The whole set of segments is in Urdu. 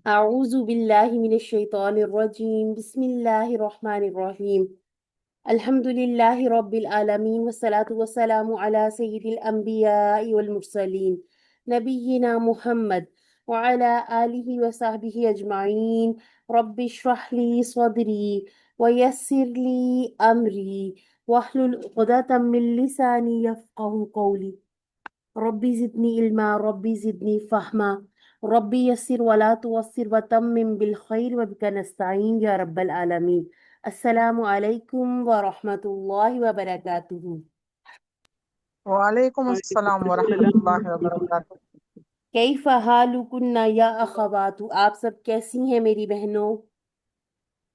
أعوذ بالله من الشيطان الرجيم بسم الله الرحمن الرحيم الحمد لله رب العالمين والصلاة والسلام على سيد الأنبياء والمرسلين نبينا محمد وعلى آله وصحبه أجمعين رب اشرح لي صدري ويسر لي أمري واحلل عقدة من لساني يفقه قولي ربي زدني علما ربي زدني فهما ربي يسر ولا توسر وتمم بالخير وبك نستعين يا رب العالمين السلام عليكم ورحمة الله وبركاته. وعلیکم السلام ورحمۃ اللہ وبرکاتہ۔ كيف حالكن يا أخوات؟ آپ سب کیسی ہیں میری بہنوں؟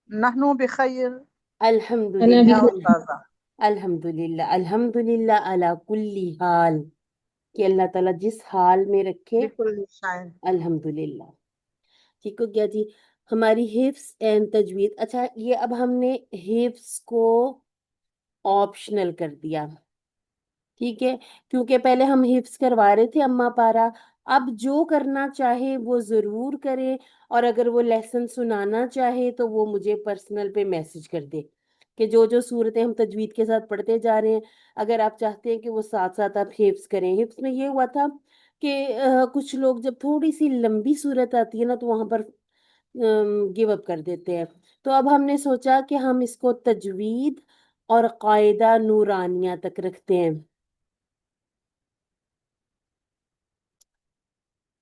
نحنو بخیر الحمد یا للہ استاذہ۔ الحمد للہ الحمد للہ علی کل حال، کہ اللہ تعالیٰ جس حال میں رکھے بالکل شائن۔ الحمد للہ۔ ٹھیک ہو گیا جی، ہماری حفظ اینڈ تجوید۔ اچھا، یہ اب ہم نے حفظ کو آپشنل کر دیا، ٹھیک ہے، کیونکہ پہلے ہم حفظ کروا رہے تھے اما پارا، اب جو کرنا چاہے وہ ضرور کرے، اور اگر وہ لیسن سنانا چاہے تو وہ مجھے پرسنل پہ میسج کر دے کہ جو جو صورتیں ہم تجوید کے ساتھ پڑھتے جا رہے ہیں، اگر آپ چاہتے ہیں کہ وہ ساتھ ساتھ آپ حفظ کریں۔ حفظ میں یہ ہوا تھا کہ کچھ لوگ جب تھوڑی سی لمبی صورت آتی ہے نا تو وہاں پر گیو اپ کر دیتے ہیں، تو اب ہم نے سوچا کہ ہم اس کو تجوید اور قاعدہ نورانیہ تک رکھتے ہیں،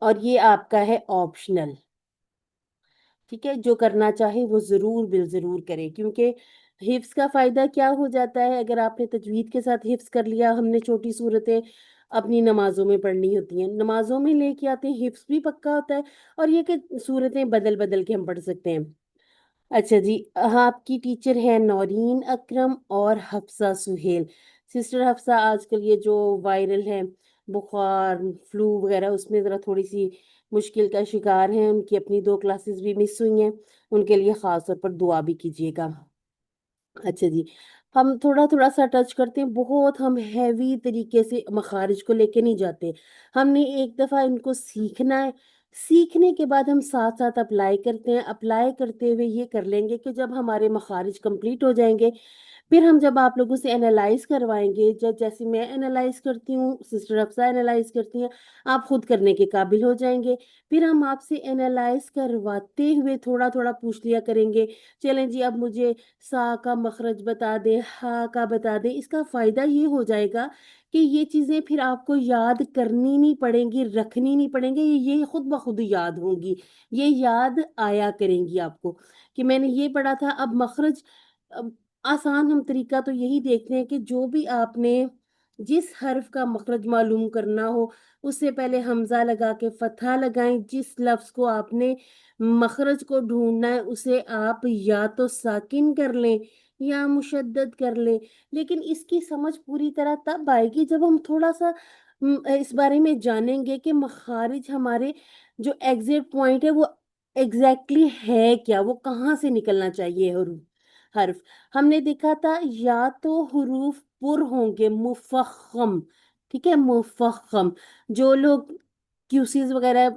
اور یہ آپ کا ہے آپشنل، ٹھیک ہے، جو کرنا چاہے وہ ضرور بالضرور کرے، کیونکہ حفظ کا فائدہ کیا ہو جاتا ہے اگر آپ نے تجوید کے ساتھ حفظ کر لیا۔ ہم نے چھوٹی صورتیں اپنی نمازوں میں پڑھنی ہوتی ہیں، نمازوں میں لے کے آتے ہیں، حفظ بھی پکا ہوتا ہے، اور یہ کہ صورتیں بدل بدل کے ہم پڑھ سکتے ہیں۔ اچھا جی، آپ کی ٹیچر ہے نورین اکرم اور حفصہ سہیل۔ سسٹر حفصہ، آج کل یہ جو وائرل ہے بخار فلو وغیرہ، اس میں ذرا تھوڑی سی مشکل کا شکار ہیں، ان کی اپنی 2 کلاسز بھی مس ہوئی ہیں، ان کے لیے خاص طور پر دعا بھی کیجیے گا۔ اچھا جی، ہم تھوڑا تھوڑا سا ٹچ کرتے ہیں، بہت ہم ہیوی طریقے سے مخارج کو لے کے نہیں جاتے۔ ہم نے ایک دفعہ ان کو سیکھنا ہے، سیکھنے کے بعد ہم ساتھ ساتھ اپلائی کرتے ہیں، اپلائی کرتے ہوئے یہ کر لیں گے کہ جب ہمارے مخارج کمپلیٹ ہو جائیں گے، پھر ہم جب آپ لوگوں سے انالائز کروائیں گے، جیسے میں انالائز کرتی ہوں، سسٹر افسا انالائز کرتی ہیں، آپ خود کرنے کے قابل ہو جائیں گے۔ پھر ہم آپ سے انالائز کرواتے ہوئے تھوڑا تھوڑا پوچھ لیا کریں گے، چلیں جی اب مجھے سا کا مخرج بتا دیں، ہا کا بتا دیں۔ اس کا فائدہ یہ ہو جائے گا کہ یہ چیزیں پھر آپ کو یاد کرنی نہیں پڑیں گی، رکھنی نہیں پڑیں گی، یہ خود بخود یاد ہوں گی، یہ یاد آیا کریں گی آپ کو کہ میں نے یہ پڑھا تھا۔ اب مخرج آسان ہم طریقہ تو یہی دیکھتے ہیں کہ جو بھی آپ نے جس حرف کا مخرج معلوم کرنا ہو، اس سے پہلے حمزہ لگا کے فتحہ لگائیں، جس لفظ کو آپ نے مخرج کو ڈھونڈنا ہے اسے آپ یا تو ساکن کر لیں یا مشدد کر لیں، لیکن اس کی سمجھ پوری طرح تب آئے گی جب ہم تھوڑا سا اس بارے میں جانیں گے کہ مخارج ہمارے جو ایگزیکٹ پوائنٹ ہے وہ ایگزیکٹلی ہے کیا، وہ کہاں سے نکلنا چاہیے حرف۔ ہم نے دیکھا تھا یا تو حروف پر ہوں گے مفخم، ٹھیک ہے، مفخم۔ جو لوگ کیوسیز وغیرہ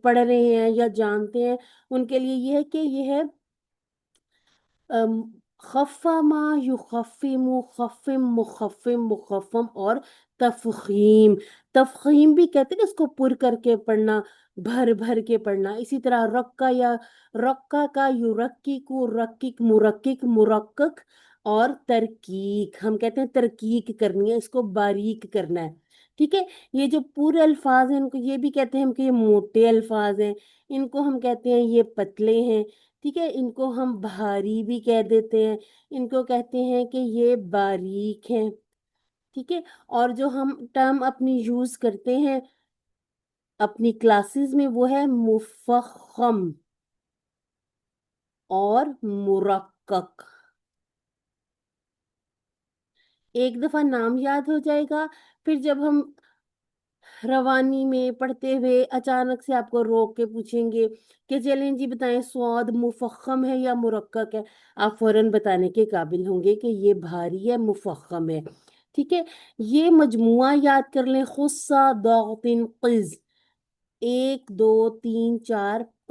پڑھ رہے ہیں یا جانتے ہیں ان کے لیے یہ ہے کہ یہ ہے خفما یخفم، خفم مخفم مخفم، اور تفخیم۔ تفخیم بھی کہتے ہیں اس کو پر کر کے پڑھنا، بھر بھر کے پڑھنا۔ اسی طرح رکا یا رکا کا یرکک، رکک مرکک مرکک، اور ترکیک، ہم کہتے ہیں ترکیک کرنی ہے، اس کو باریک کرنا ہے، ٹھیک ہے۔ یہ جو پورے الفاظ ہیں ان کو یہ بھی کہتے ہیں ہم کہ یہ موٹے الفاظ ہیں، ان کو ہم کہتے ہیں یہ پتلے ہیں، ٹھیک ہے۔ ان کو ہم بھاری بھی کہہ دیتے ہیں، ان کو کہتے ہیں کہ یہ باریک ہیں، ٹھیک ہے۔ اور جو ہم ٹرم اپنی یوز کرتے ہیں اپنی کلاسز میں وہ ہے مفخم اور مرکک۔ ایک دفعہ نام یاد ہو جائے گا، پھر جب ہم روانی میں پڑھتے ہوئے اچانک سے آپ کو روک کے پوچھیں گے کہ چلیں جی بتائیں سواد مفخم ہے یا مرکک ہے، آپ فوراً بتانے کے قابل ہوں گے کہ یہ بھاری ہے، مفخم ہے، ٹھیک ہے۔ یہ مجموعہ یاد کر لیں، خصہ ضاغط قز، 1 2 3 4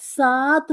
7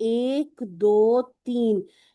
1 2 3।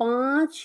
5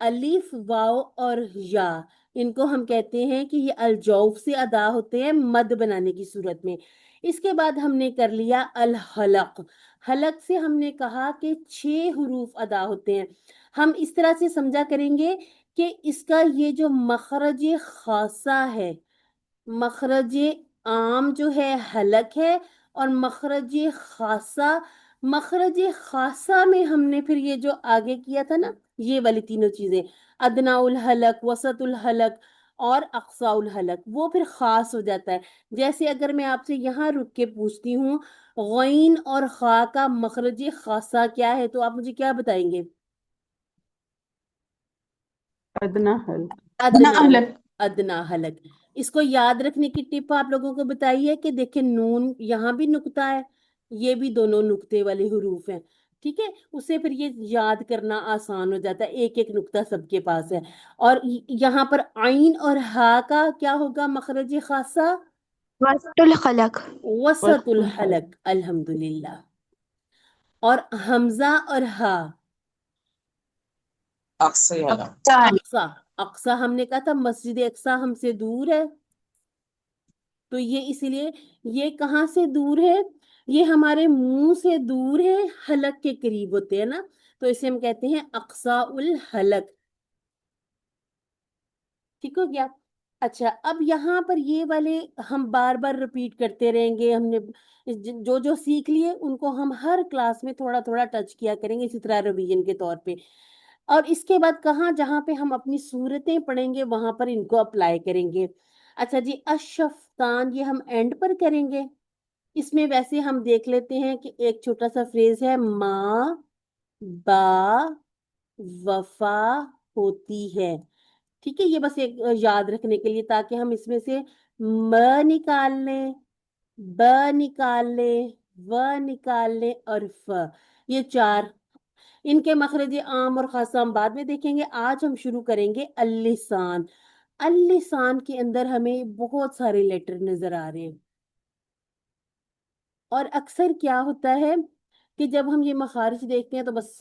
الف واو اور یا، ان کو ہم کہتے ہیں کہ یہ الجوف سے ادا ہوتے ہیں مد بنانے کی صورت میں. اس کے بعد ہم نے کر لیا الحلق. حلق سے ہم نے کہا کہ 6 حروف ادا ہوتے ہیں. ہم اس طرح سے سمجھا کریں گے کہ اس کا یہ جو مخرج خاصہ ہے، مخرج عام جو ہے حلق ہے، اور مخرج خاصہ میں ہم نے پھر یہ جو آگے کیا تھا نا، یہ والی تینوں چیزیں، ادنا الحلق، وسط الحلق اور اقصا الحلق، وہ پھر خاص ہو جاتا ہے. جیسے اگر میں آپ سے یہاں رک کے پوچھتی ہوں غین اور خا کا مخرج خاصہ کیا ہے، تو آپ مجھے کیا بتائیں گے؟ ادنا حلق. ادنا ادنا حلق. اس کو یاد رکھنے کی ٹپ آپ لوگوں کو بتائیے کہ دیکھیں نون یہاں بھی نقطہ ہے، یہ بھی دونوں نقطے والے حروف ہیں. ٹھیک ہے، اسے پھر یہ یاد کرنا آسان ہو جاتا ہے، ایک ایک نقطہ سب کے پاس ہے. اور یہاں پر عین اور ہا کا کیا ہوگا مخرج خاصہ؟ وسط الخلق. وسط الحلق. الحمدللہ. اور حمزہ اور ہا اقصا. اقصا ہم نے کہا تھا مسجد اقصا ہم سے دور ہے، تو یہ اسی لیے یہ کہاں سے دور ہے؟ یہ ہمارے منہ سے دور ہے، حلق کے قریب ہوتے ہیں نا، تو اسے ہم کہتے ہیں اقصا الحلق. ٹھیک ہو گیا؟ اچھا، اب یہاں پر یہ والے ہم بار بار رپیٹ کرتے رہیں گے. ہم نے جو جو سیکھ لیے ان کو ہم ہر کلاس میں تھوڑا تھوڑا ٹچ کیا کریں گے، اسی طرح ریویژن کے طور پہ. اور اس کے بعد کہاں جہاں پہ ہم اپنی صورتیں پڑھیں گے وہاں پر ان کو اپلائی کریں گے. اچھا جی، اشفتان یہ ہم اینڈ پر کریں گے. اس میں ویسے ہم دیکھ لیتے ہیں کہ ایک چھوٹا سا فریز ہے، ماں با وفا ہوتی ہے. ٹھیک ہے، یہ بس ایک یاد رکھنے کے لیے تاکہ ہم اس میں سے م نکال لیں، ب نکال لیں، و نکال لیں اور ف. یہ 4 ان کے مخرج عام اور خاصہ ہم بعد میں دیکھیں گے. آج ہم شروع کریں گے اللسان. اللسان کے اندر ہمیں بہت سارے لیٹر نظر آ رہے ہیں، اور اکثر کیا ہوتا ہے کہ جب ہم یہ مخارج دیکھتے ہیں تو بس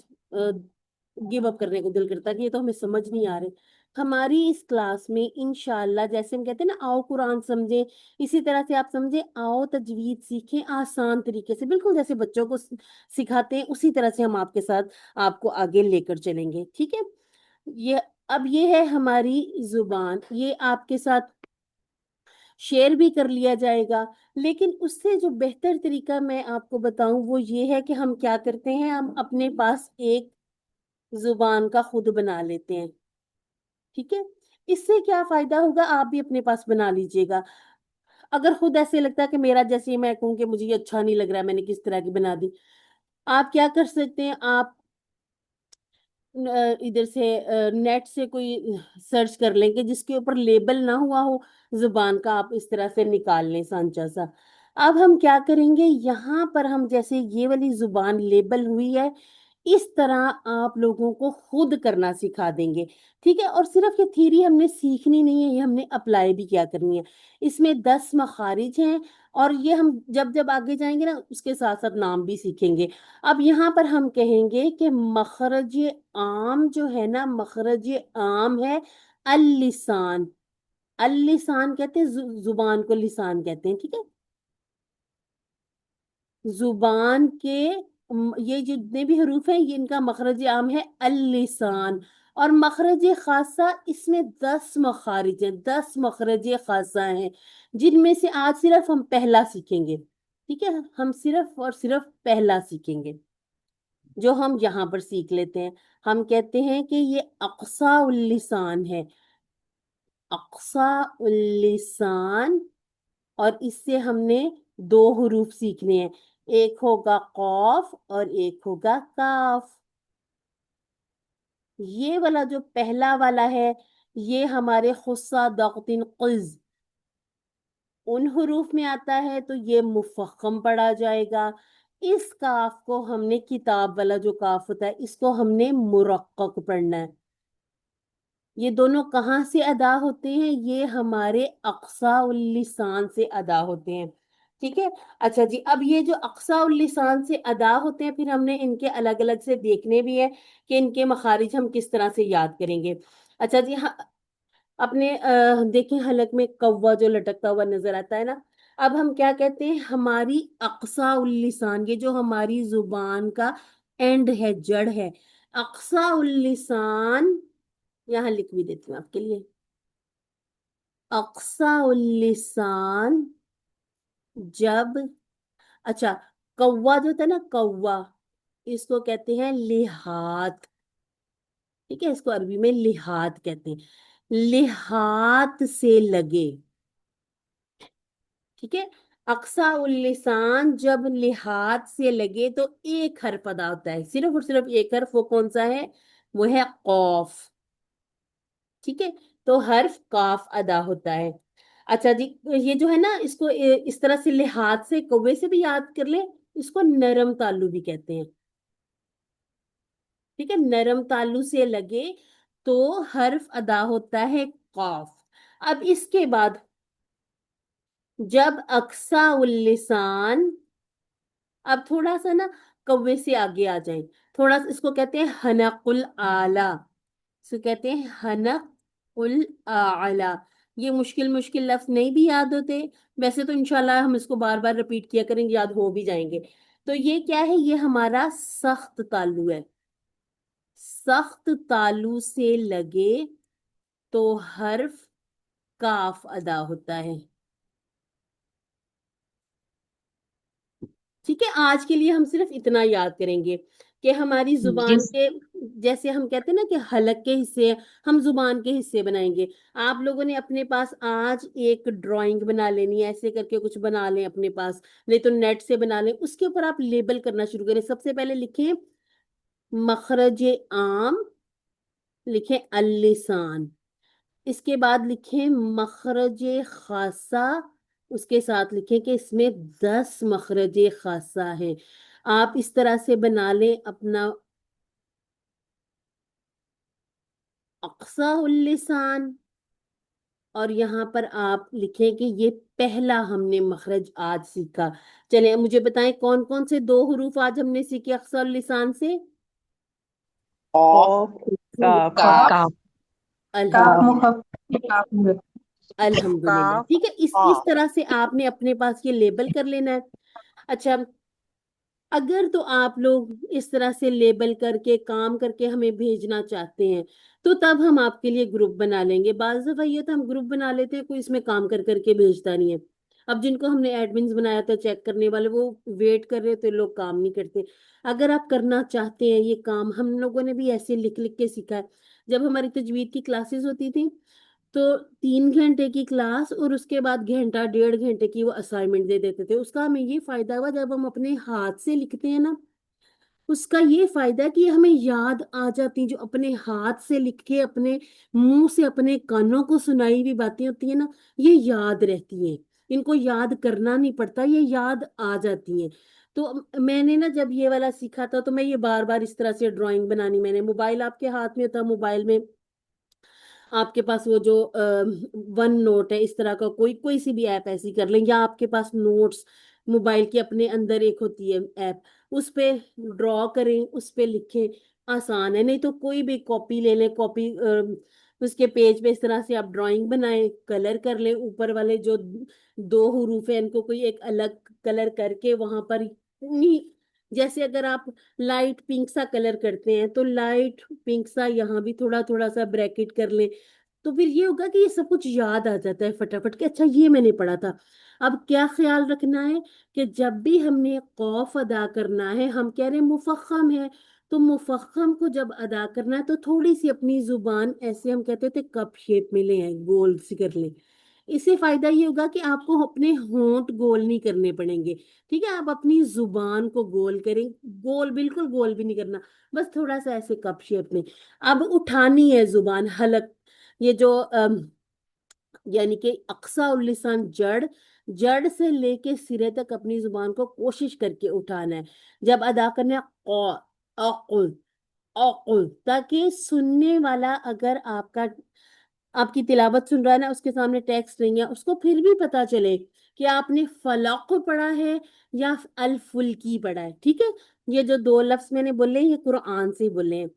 گیو اپ کرنے کو دل کرتا ہے کہ یہ تو ہمیں سمجھ نہیں آ رہے. ہماری اس کلاس میں انشاءاللہ جیسے ہم کہتے ہیں نا آؤ قرآن سمجھیں، اسی طرح سے آپ سمجھیں آؤ تجوید سیکھیں آسان طریقے سے، بالکل جیسے بچوں کو سکھاتے ہیں اسی طرح سے ہم آپ کے ساتھ آپ کو آگے لے کر چلیں گے. ٹھیک ہے، اب یہ ہے ہماری زبان، یہ آپ کے ساتھ شیئر بھی کر لیا جائے گا. لیکن اس سے جو بہتر طریقہ میں آپ کو بتاؤں وہ یہ ہے کہ ہم کیا کرتے ہیں، ہم اپنے پاس ایک زبان کا خود بنا لیتے ہیں. ٹھیک ہے، اس سے کیا فائدہ ہوگا، آپ بھی اپنے پاس بنا لیجئے گا. اگر خود ایسے لگتا ہے کہ میرا جیسے میں کہوں کہ مجھے یہ اچھا نہیں لگ رہا ہے، میں نے کس طرح کی بنا دی، آپ کیا کر سکتے ہیں، آپ ادھر سے نیٹ سے کوئی سرچ کر لیں کہ جس کے اوپر لیبل نہ ہوا ہو زبان کا، آپ اس طرح سے نکال لیں سانچا سا. اب ہم کیا کریں گے، یہاں پر ہم جیسے یہ والی زبان لیبل ہوئی ہے اس طرح آپ لوگوں کو خود کرنا سکھا دیں گے. ٹھیک ہے، اور صرف یہ تھیری ہم نے سیکھنی نہیں ہے، یہ ہم نے اپلائی بھی کیا کرنی ہے. اس میں 10 مخارج ہیں، اور یہ ہم جب جب آگے جائیں گے نا اس کے ساتھ ساتھ نام بھی سیکھیں گے. اب یہاں پر ہم کہیں گے کہ مخرج عام جو ہے نا، مخرج عام ہے اللسان. اللسان کہتے ہیں زبان کو لسان کہتے ہیں. ٹھیک ہے، زبان کے یہ جتنے بھی حروف ہیں یہ ان کا مخرج عام ہے اللسان. اور مخرج خاصہ اس میں 10 مخارج ہیں، 10 مخرج خاصہ ہیں، جن میں سے آج صرف ہم پہلا سیکھیں گے. ٹھیک ہے، ہم صرف اور صرف پہلا سیکھیں گے جو ہم یہاں پر سیکھ لیتے ہیں. ہم کہتے ہیں کہ یہ اقصا اللسان ہے، اقصا اللسان. اور اس سے ہم نے 2 حروف سیکھنے ہیں، ایک ہوگا قاف اور ایک ہوگا کاف. یہ والا جو پہلا والا ہے یہ ہمارے خصہ ضغط قز ان حروف میں آتا ہے، تو یہ مفخم پڑھا جائے گا. اس کاف کو ہم نے کتاب والا جو کاف ہوتا ہے اس کو ہم نے مرقق پڑھنا ہے. یہ دونوں کہاں سے ادا ہوتے ہیں، یہ ہمارے اقصا اللسان سے ادا ہوتے ہیں. ٹھیک ہے. اچھا جی، اب یہ جو اقصا اللسان سے ادا ہوتے ہیں، پھر ہم نے ان کے الگ الگ سے دیکھنے بھی ہے کہ ان کے مخارج ہم کس طرح سے یاد کریں گے. اچھا جی، اپنے دیکھیں حلق میں کوا جو لٹکتا ہوا نظر آتا ہے نا. اب ہم کیا کہتے ہیں، ہماری اقصا اللسان، یہ جو ہماری زبان کا اینڈ ہے، جڑ ہے، اقصا اللسان، یہاں لکھ بھی دیتی ہوں آپ کے لیے. اقصا اللسان جب، اچھا، کوا جو تھا نا، کوا، اس کو کہتے ہیں لحات. ٹھیک ہے، اس کو عربی میں لحات کہتے ہیں. لحات سے لگے. ٹھیک ہے، اقصا اللسان جب لحات سے لگے تو ایک حرف ادا ہوتا ہے، صرف اور صرف ایک حرف. وہ کون سا ہے؟ وہ ہے قاف. ٹھیک ہے، تو حرف کاف ادا ہوتا ہے. اچھا جی، یہ جو ہے نا، اس کو اس طرح سے لحاظ سے کوے سے بھی یاد کر لیں. اس کو نرم تالو بھی کہتے ہیں. ٹھیک ہے، نرم تالو سے لگے تو حرف ادا ہوتا ہے قاف. اب اس کے بعد جب اقصا اللسان، اب تھوڑا سا نا کوے سے آگے آ جائیں، تھوڑا سا، اس کو کہتے ہیں حنق الاعلی. اس کو کہتے ہیں حنق الاعلی. یہ مشکل مشکل لفظ نہیں بھی یاد ہوتے، ویسے تو انشاءاللہ ہم اس کو بار بار رپیٹ کیا کریں گے، یاد ہو بھی جائیں گے. تو یہ کیا ہے؟ یہ ہمارا سخت تالو ہے. سخت تالو سے لگے تو حرف کاف ادا ہوتا ہے. ٹھیک ہے، آج کے لیے ہم صرف اتنا یاد کریں گے کہ ہماری زبان کے، جیسے ہم کہتے ہیں نا کہ حلق کے حصے، ہم زبان کے حصے بنائیں گے. آپ لوگوں نے اپنے پاس آج ایک ڈرائنگ بنا لینی ہے، ایسے کر کے کچھ بنا لیں اپنے پاس، نہیں تو نیٹ سے بنا لیں. اس کے اوپر آپ لیبل کرنا شروع کریں. سب سے پہلے لکھیں مخرج عام، لکھیں اللسان. اس کے بعد لکھیں مخرج خاصہ، اس کے ساتھ لکھیں کہ اس میں 10 مخرج خاصہ ہیں. آپ اس طرح سے بنا لیں اپنا اقصا اللسان، اور یہاں پر آپ لکھیں کہ یہ پہلا ہم نے مخرج آج سیکھا. چلیں مجھے بتائیں کون کون سے 2 حروف آج ہم نے سیکھے اقصا اللسان سے؟ قاف، قاف کاف، کاف الحمد کاف، الحمدللہ. کاف، ٹھیک ہے، اس قاف. طرح سے آپ نے اپنے پاس یہ لیبل کر لینا ہے. اچھا، اگر تو آپ لوگ اس طرح سے لیبل کر کے کام کر کے ہمیں بھیجنا چاہتے ہیں تو تب ہم آپ کے لیے گروپ بنا لیں گے. بعض دفعہ یہ تو ہم گروپ بنا لیتے ہیں، کوئی اس میں کام کر کر کے بھیجتا نہیں ہے. اب جن کو ہم نے ایڈمنز بنایا تھا چیک کرنے والے، وہ ویٹ کر رہے تو لوگ کام نہیں کرتے. اگر آپ کرنا چاہتے ہیں یہ کام، ہم لوگوں نے بھی ایسے لکھ لکھ کے سیکھا ہے. جب ہماری تجوید کی کلاسز ہوتی تھی تو 3 گھنٹے کی کلاس اور اس کے بعد گھنٹہ 1.5 گھنٹے کی وہ اسائنمنٹ دے دیتے تھے. اس کا ہمیں یہ فائدہ ہوا، جب ہم اپنے ہاتھ سے لکھتے ہیں نا، اس کا یہ فائدہ ہے کہ ہمیں یاد آ جاتی. جو اپنے ہاتھ سے لکھ کے اپنے منہ سے اپنے کانوں کو سنائی ہوئی باتیں ہوتی ہیں نا، یہ یاد رہتی ہیں. ان کو یاد کرنا نہیں پڑتا، یہ یاد آ جاتی ہیں. تو میں نے نا جب یہ والا سیکھا تھا تو میں یہ بار بار اس طرح سے ڈرائنگ بنانی، میں نے موبائل آپ کے ہاتھ میں ہوتا، موبائل میں آپ کے پاس وہ جو ون نوٹ ہے، اس طرح کا کوئی سی بھی ایپ ایسی کر لیں، یا آپ کے پاس نوٹس موبائل کے اپنے اندر ایک ہوتی ہے ایپ، اس پہ ڈرا کریں، اس پہ لکھیں. آسان ہے. نہیں تو کوئی بھی کاپی لے لیں، کاپی اس کے پیج پہ اس طرح سے آپ ڈرائنگ بنائیں، کلر کر لیں. اوپر والے جو 2 حروف ہیں ان کو کوئی ایک الگ کلر کر کے وہاں پر جیسے اگر آپ لائٹ پنک سا کلر کرتے ہیں تو لائٹ پنک سا یہاں بھی تھوڑا تھوڑا سا بریکٹ کر لیں. تو پھر یہ ہوگا کہ یہ سب کچھ یاد آ جاتا ہے فٹافٹ کہ اچھا یہ میں نے پڑھا تھا. اب کیا خیال رکھنا ہے کہ جب بھی ہم نے قاف ادا کرنا ہے، ہم کہہ رہے ہیں مفخم ہے، تو مفخم کو جب ادا کرنا ہے تو تھوڑی سی اپنی زبان ایسے، ہم کہتے تھے کپ شیپ میں لیں، گول سی کر لیں. اس سے فائدہ یہ ہوگا کہ آپ کو اپنے ہونٹ گول نہیں کرنے پڑیں گے. ٹھیک ہے، آپ اپنی زبان کو گول کریں، گول بالکل گول بھی نہیں کرنا، بس تھوڑا سا ایسے کپ شیپ میں. اب اٹھانی ہے زبان، حلق، یہ جو یعنی کہ اقصا اللسان جڑ سے لے کے سرے تک اپنی زبان کو کوشش کر کے اٹھانا ہے. جب ادا کرنا ہے اقل اقل، تاکہ سننے والا اگر آپ کی تلاوت سن رہا ہے نا، اس کے سامنے ٹیکسٹ نہیں ہے، اس کو پھر بھی پتا چلے کہ آپ نے فلق پڑھا ہے یا الفلکی پڑھا ہے. ٹھیک ہے، یہ جو دو لفظ میں نے بولے یہ قرآن سے بولے ہیں،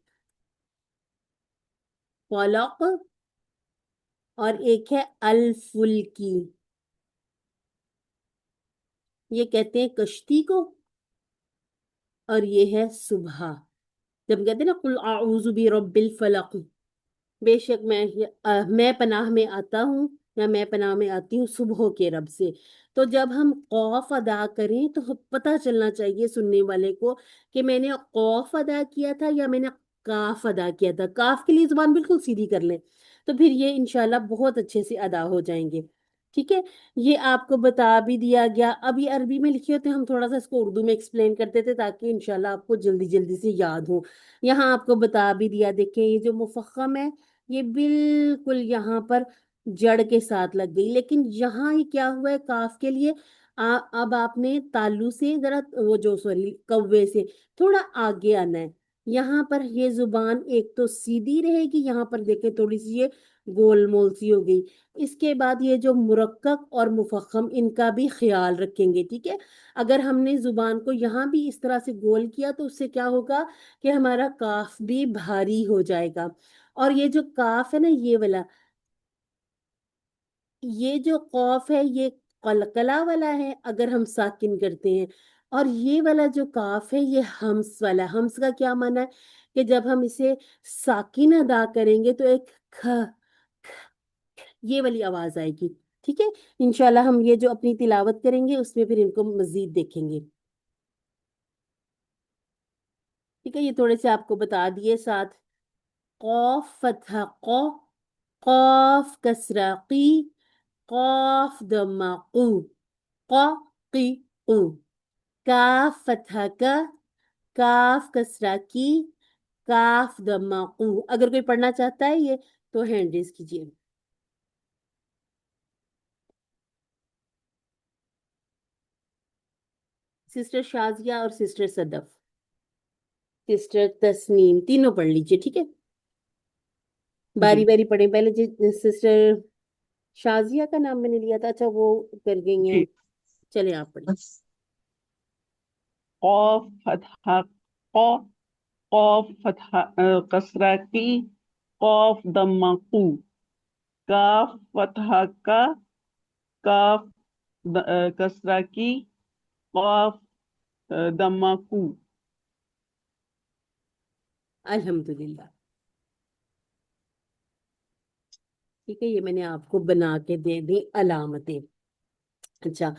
فلق اور ایک ہے الفلکی. یہ کہتے ہیں کشتی کو، اور یہ ہے صبح. جب کہتے ہیں نا قل اعوذ برب الفلق، بے شک میں پناہ میں آتا ہوں یا میں پناہ میں آتی ہوں صبح کے رب سے. تو جب ہم قوف ادا کریں تو پتہ چلنا چاہیے سننے والے کو کہ میں نے قوف ادا کیا تھا یا میں نے کاف ادا کیا تھا. کاف کے لیے زبان بالکل سیدھی کر لیں تو پھر یہ انشاءاللہ بہت اچھے سے ادا ہو جائیں گے. ٹھیک ہے، یہ آپ کو بتا بھی دیا گیا. اب یہ عربی میں لکھے ہوتے ہم تھوڑا سا اس کو اردو میں ایکسپلین کرتے تھے تاکہ انشاءاللہ آپ کو جلدی جلدی سے یاد ہو. یہاں آپ کو بتا بھی دیا. دیکھیں یہ جو مفخم ہے یہ بالکل یہاں پر جڑ کے ساتھ لگ گئی، لیکن یہاں ہی کیا ہوا ہے کاف کے لیے اب آپ نے تالو سے ذرا وہ جو سوری کوے سے تھوڑا آگے آنا ہے. یہاں پر یہ زبان ایک تو سیدھی رہے گی، یہاں پر دیکھیں تھوڑی سی یہ گول مول سی ہو گئی. اس کے بعد یہ جو مرکب اور مفخم ان کا بھی خیال رکھیں گے. ٹھیک ہے، اگر ہم نے زبان کو یہاں بھی اس طرح سے گول کیا تو اس سے کیا ہوگا کہ ہمارا کاف بھی بھاری ہو جائے گا. اور یہ جو کاف ہے نا یہ والا، یہ جو قوف ہے یہ قلقلہ والا ہے اگر ہم ساکن کرتے ہیں، اور یہ والا جو کاف ہے یہ ہمس والا. ہمس کا کیا معنی ہے کہ جب ہم اسے ساکن ادا کریں گے تو ایک یہ والی آواز آئے گی. ٹھیک ہے، انشاءاللہ ہم یہ جو اپنی تلاوت کریں گے اس میں پھر ان کو مزید دیکھیں گے. ٹھیک ہے، یہ تھوڑے سے آپ کو بتا دیے ساتھ. قوف فتح قو، قاف کسرہ قی، قاف ضمہ قو، قا قی قو. کاف فتح کا، کاف کسرہ کی، کاف ضمہ قو. اگر کوئی پڑھنا چاہتا ہے یہ تو ہینڈ ریز کیجیے. سسٹر شازیہ اور سسٹر صدف، سسٹر تسنیم، تینوں پڑھ لیجیے. ٹھیک ہے، باری باری پڑھیں. پہلے سسٹر شازیہ کا نام میں نے لیا تھا، اچھا وہ کر گئی ہیں. چلیں آپ پڑھیں. قاف فتح قا، قاف فتح کسرہ کی، قاف ضمہ قو، کاف فتح کا، کاف کسرہ کی، قاف ضمہ قو. الحمدللہ. ٹھیک ہے، یہ میں نے آپ کو بنا کے دے دی علامتیں. اچھا،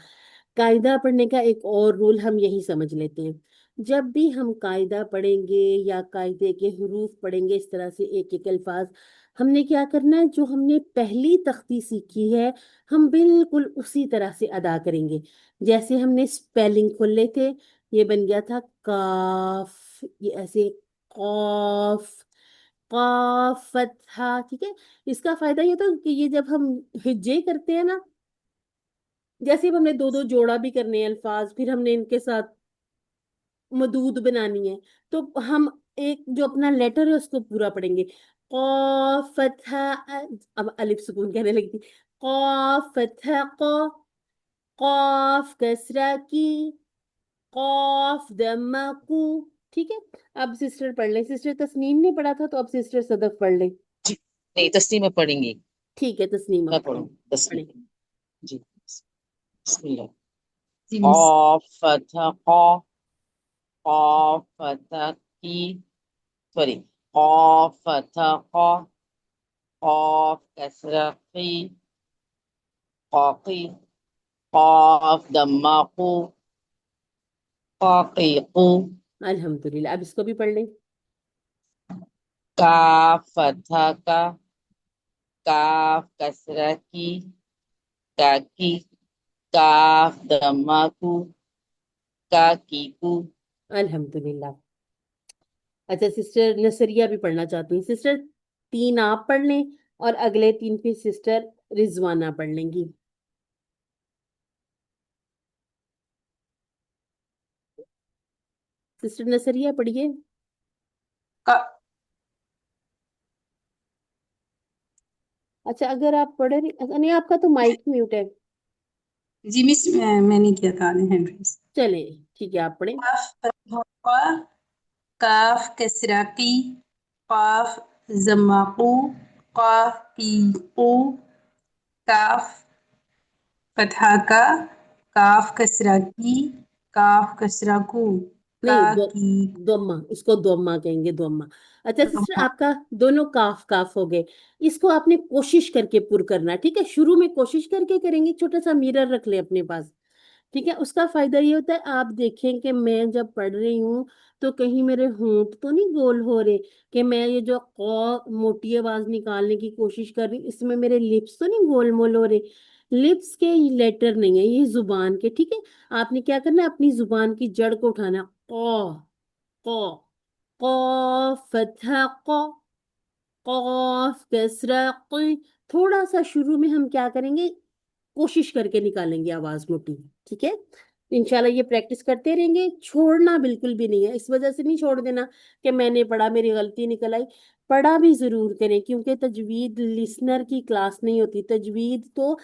قاعدہ پڑھنے کا ایک اور رول ہم یہی سمجھ لیتے ہیں. جب بھی ہم قاعدہ پڑھیں گے یا قاعدے کے حروف پڑھیں گے اس طرح سے ایک ایک الفاظ، ہم نے کیا کرنا ہے جو ہم نے پہلی تختی سیکھی ہے ہم بالکل اسی طرح سے ادا کریں گے. جیسے ہم نے سپیلنگ کھول لے تھے، یہ بن گیا تھا کاف، یہ ایسے قاف، قاف فتحہ. ٹھیک ہے، اس کا فائدہ یہ تھا کہ یہ جب ہم ہجے کرتے ہیں نا، جیسے ہم نے دو دو جوڑا بھی کرنے ہیں الفاظ، پھر ہم نے ان کے ساتھ مدود بنانی ہے، تو ہم ایک جو اپنا لیٹر ہے اس کو پورا پڑھیں گے. قاف فتح، اب الف سکون کہنے لگی، قاف فتح قا، قاف کسرہ کی، قاف ضمہ قو. ٹھیک ہے، اب سسٹر پڑھ لیں. سسٹر تسنیم نے پڑھا تھا تو اب سسٹر صدف پڑھ لیں. جی نہیں، تسلیم میں پڑھیں گی. ٹھیک ہے، تسنیم میں اب پڑھوں پڑھیں. تسلیم. پڑھیں. جی بسم اللہ. قاف فتح قا، قاف فتح کی، سوری، قاف فتح قا، قاف کسرہ قی، قاقی، قاف ضمہ قو، قاقی قو. الحمدللہ. اب اس کو بھی پڑھ لیں. کاف فتح کا، کاف کسرہ کی، کاکی، کاف ضمہ کو، کاکی کو. الحمدللہ. اچھا، سسٹر نصریہ بھی پڑھنا چاہتی ہیں. سسٹر 3 آپ پڑھ لیں اور اگلے 3 پھر سسٹر رضوانہ پڑھ لیں گی. سسٹر نصریہ پڑھیے. اچھا، اگر آپ پڑھ رہی نہیں، آپ کا تو مائک میوٹ ہے. جی مس میں نے کیا تھا ہینڈ ریز. چلے ٹھیک ہے آپ پڑھیں. قاف فتح قا، کاف کسرہ کی، قاف ضمہ قو، قاف کی قو، کاف فتحہ کا، کاف کسرہ کی، کاف کسرہ کو، کا نہیں کی دوما، اس کو دوما کہیں گے، دوما. اچھا سسٹر آپ کا دونوں کاف کاف ہو گئے. اس کو آپ نے کوشش کر کے پر کرنا ہے، ٹھیک ہے. شروع میں کوشش کر کے کریں گے، چھوٹا سا میرر رکھ لیں اپنے پاس، ٹھیک ہے. اس کا فائدہ یہ ہوتا ہے آپ دیکھیں کہ میں جب پڑھ رہی ہوں تو کہیں میرے ہونٹ تو نہیں گول ہو رہے، کہ میں یہ جو قو موٹی آواز نکالنے کی کوشش کر رہی ہوں اس میں میرے لپس تو نہیں گول مول ہو رہے. لپس کے لیٹر نہیں ہے یہ، زبان کے، ٹھیک ہے. آپ نے کیا کرنا ہے، اپنی زبان کی جڑ کو اٹھانا ہے. قو، قو، قاف فتح قو، قاف کسرہ قی. تھوڑا سا شروع میں ہم کیا کریں گے، کوشش کر کے نکالیں گے آواز موٹی، ٹھیک ہے. انشاءاللہ یہ پریکٹس کرتے رہیں گے، چھوڑنا بالکل بھی نہیں ہے. اس وجہ سے نہیں چھوڑ دینا کہ میں نے پڑھا میری غلطی نکل آئی. پڑھا بھی ضرور کریں، کیونکہ تجوید لسنر کی کلاس نہیں ہوتی. تجوید تو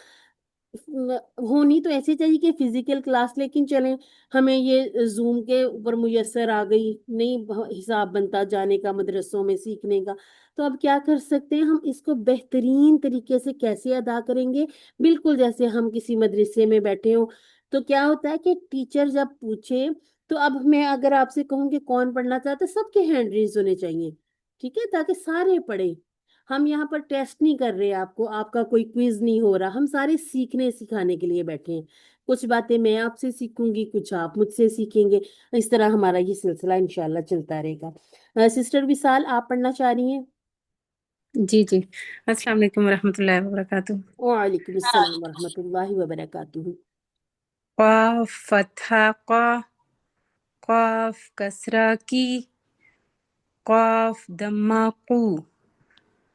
ہونی تو ایسی چاہیے کہ فزیکل کلاس، لیکن چلیں ہمیں یہ زوم کے اوپر میسر آ گئی، نہیں حساب بنتا جانے کا مدرسوں میں سیکھنے کا. تو اب کیا کر سکتے ہیں، ہم اس کو بہترین طریقے سے کیسے ادا کریں گے، بالکل جیسے ہم کسی مدرسے میں بیٹھے ہوں. تو کیا ہوتا ہے کہ ٹیچر جب پوچھے تو اب میں اگر آپ سے کہوں کہ کون پڑھنا چاہتا ہے، سب کے ہینڈ ریز ہونے چاہیے، ٹھیک ہے، تاکہ سارے پڑھیں. ہم یہاں پر ٹیسٹ نہیں کر رہے آپ کو، آپ کا کوئی کوئز نہیں ہو رہا، ہم سارے سیکھنے سکھانے کے لیے بیٹھے ہیں. کچھ باتیں میں آپ سے سیکھوں گی، کچھ آپ مجھ سے سیکھیں گے. اس طرح ہمارا یہ سلسلہ انشاءاللہ چلتا رہے گا. سسٹر وصال آپ پڑھنا چاہ رہی ہیں؟ جی جی، السلام علیکم ورحمۃ اللہ وبرکاتہ. وعلیکم السلام ورحمۃ اللہ وبرکاتہ. قاف فتح قا، قاف کسرہ کی، قاف ضمہ قو،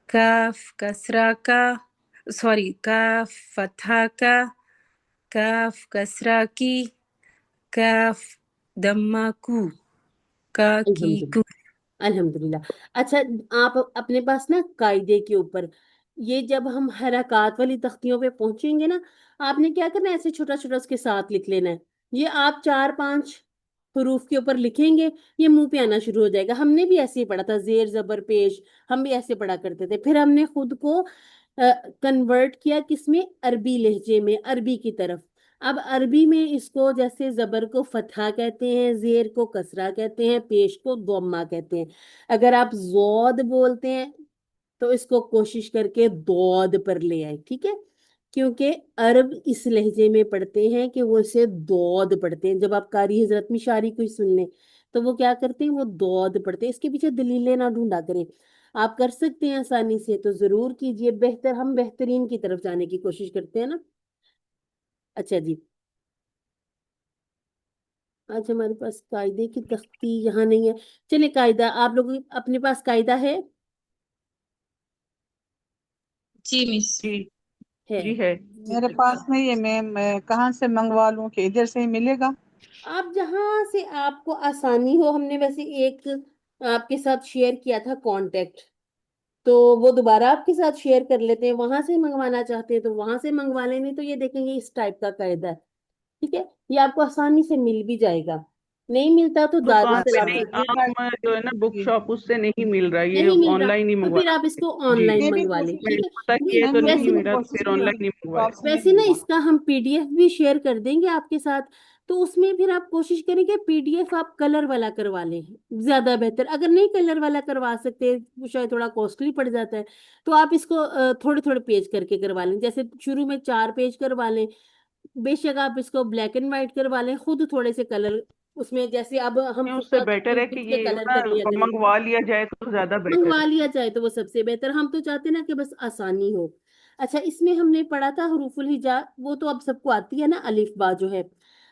کاف کسرہ کا، سوری کاف فتحہ کا، کاف کسرہ کی، کاف ضمہ کو، کا کی الحمدللہ، کو. الحمدللہ. اچھا آپ اپنے پاس نا قاعدے کے اوپر یہ جب ہم حرکات والی تختیوں پہ پہنچیں گے نا، آپ نے کیا کرنا ہے، ایسے چھوٹا چھوٹا اس کے ساتھ لکھ لینا ہے. یہ آپ 4 5 حروف کے اوپر لکھیں گے، یہ منہ پہ آنا شروع ہو جائے گا. ہم نے بھی ایسے ہی پڑھا تھا، زیر زبر پیش، ہم بھی ایسے پڑھا کرتے تھے. پھر ہم نے خود کو کنورٹ کیا کس میں، عربی لہجے میں، عربی کی طرف. اب عربی میں اس کو جیسے زبر کو فتحہ کہتے ہیں، زیر کو کسرہ کہتے ہیں، پیش کو ضمہ کہتے ہیں. اگر آپ زود بولتے ہیں تو اس کو کوشش کر کے دود پر لے آئے، ٹھیک ہے. کیونکہ عرب اس لہجے میں پڑھتے ہیں کہ وہ اسے دود پڑھتے ہیں. جب آپ قاری حضرت میں شاعری کوئی سن لیں تو وہ کیا کرتے ہیں، وہ دود پڑھتے ہیں. اس کے پیچھے دلیلیں نہ ڈھونڈا کریں، آپ کر سکتے ہیں آسانی سے تو ضرور کیجئے. ہم بہترین کی طرف جانے کی کوشش کرتے ہیں نا. اچھا جی، آج ہمارے پاس قاعدے کی تختی یہاں نہیں ہے. چلے قاعدہ آپ لوگ اپنے پاس قاعدہ ہے؟ جی مس. جی ہے جی ہے. میرے پاس نہیں ہے میم، میں کہاں سے منگوا لوں، کہ ادھر سے ہی ملے گا؟ آپ جہاں سے آپ کو آسانی ہو. ہم نے ویسے ایک آپ کے ساتھ شیئر کیا تھا کانٹیکٹ، تو وہ دوبارہ آپ کے ساتھ شیئر کر لیتے ہیں. وہاں سے منگوانا چاہتے ہیں تو وہاں سے منگوا لیں. نہیں تو یہ دیکھیں گے اس ٹائپ کا قاعدہ ہے، ٹھیک ہے. یہ آپ کو آسانی سے مل بھی جائے گا. نہیں ملتا تو دکان پہ دارالسلام نہیں، سے عام جو ہے نا بک جی شاپ، اس سے نہیں مل رہا، نہیں یہ مل آن رہا لائن ہی تو پھر منگوانا آپ اس کو ہے. آن جی لائن میں بھی منگوا لیں، کوشش میں ٹھیک کی، ہے. پتہ کیا تو میں نے نہیں ویسے بھی ملا، تو کوشش پھر کی آن ہم لائن ہی منگوایا. شاپ سے نہیں ویسے نا ملا۔ اس کا ہم PDF بھی شیئر کر دیں گے آپ کے ساتھ. تو اس میں پھر آپ کوشش کریں کہ PDF آپ کلر والا کروا لیں، زیادہ بہتر. اگر نہیں کلر والا کروا سکتے، وہ شاید تھوڑا کوسٹلی پڑ جاتا ہے، تو آپ اس کو تھوڑے تھوڑے پیج کر کے کروا لیں. جیسے شروع میں 4 پیج کروا لیں. بے شک آپ اس کو بلیک اینڈ وائٹ کروا لیں، خود تھوڑے سے کلر اس میں، جیسے اب ہم اس سے صبح بیٹر ہے کہ خود سے یہ کلر نا کر لیا کریں. منگوا لیا جائے تو زیادہ بیٹر منگوا ہے. لیا جائے تو وہ سب سے بہتر. ہم تو چاہتے ہیں نا کہ بس آسانی ہو. اچھا اس میں ہم نے پڑھا تھا حروف الہجا، وہ تو اب سب کو آتی ہے نا، الف با جو ہے.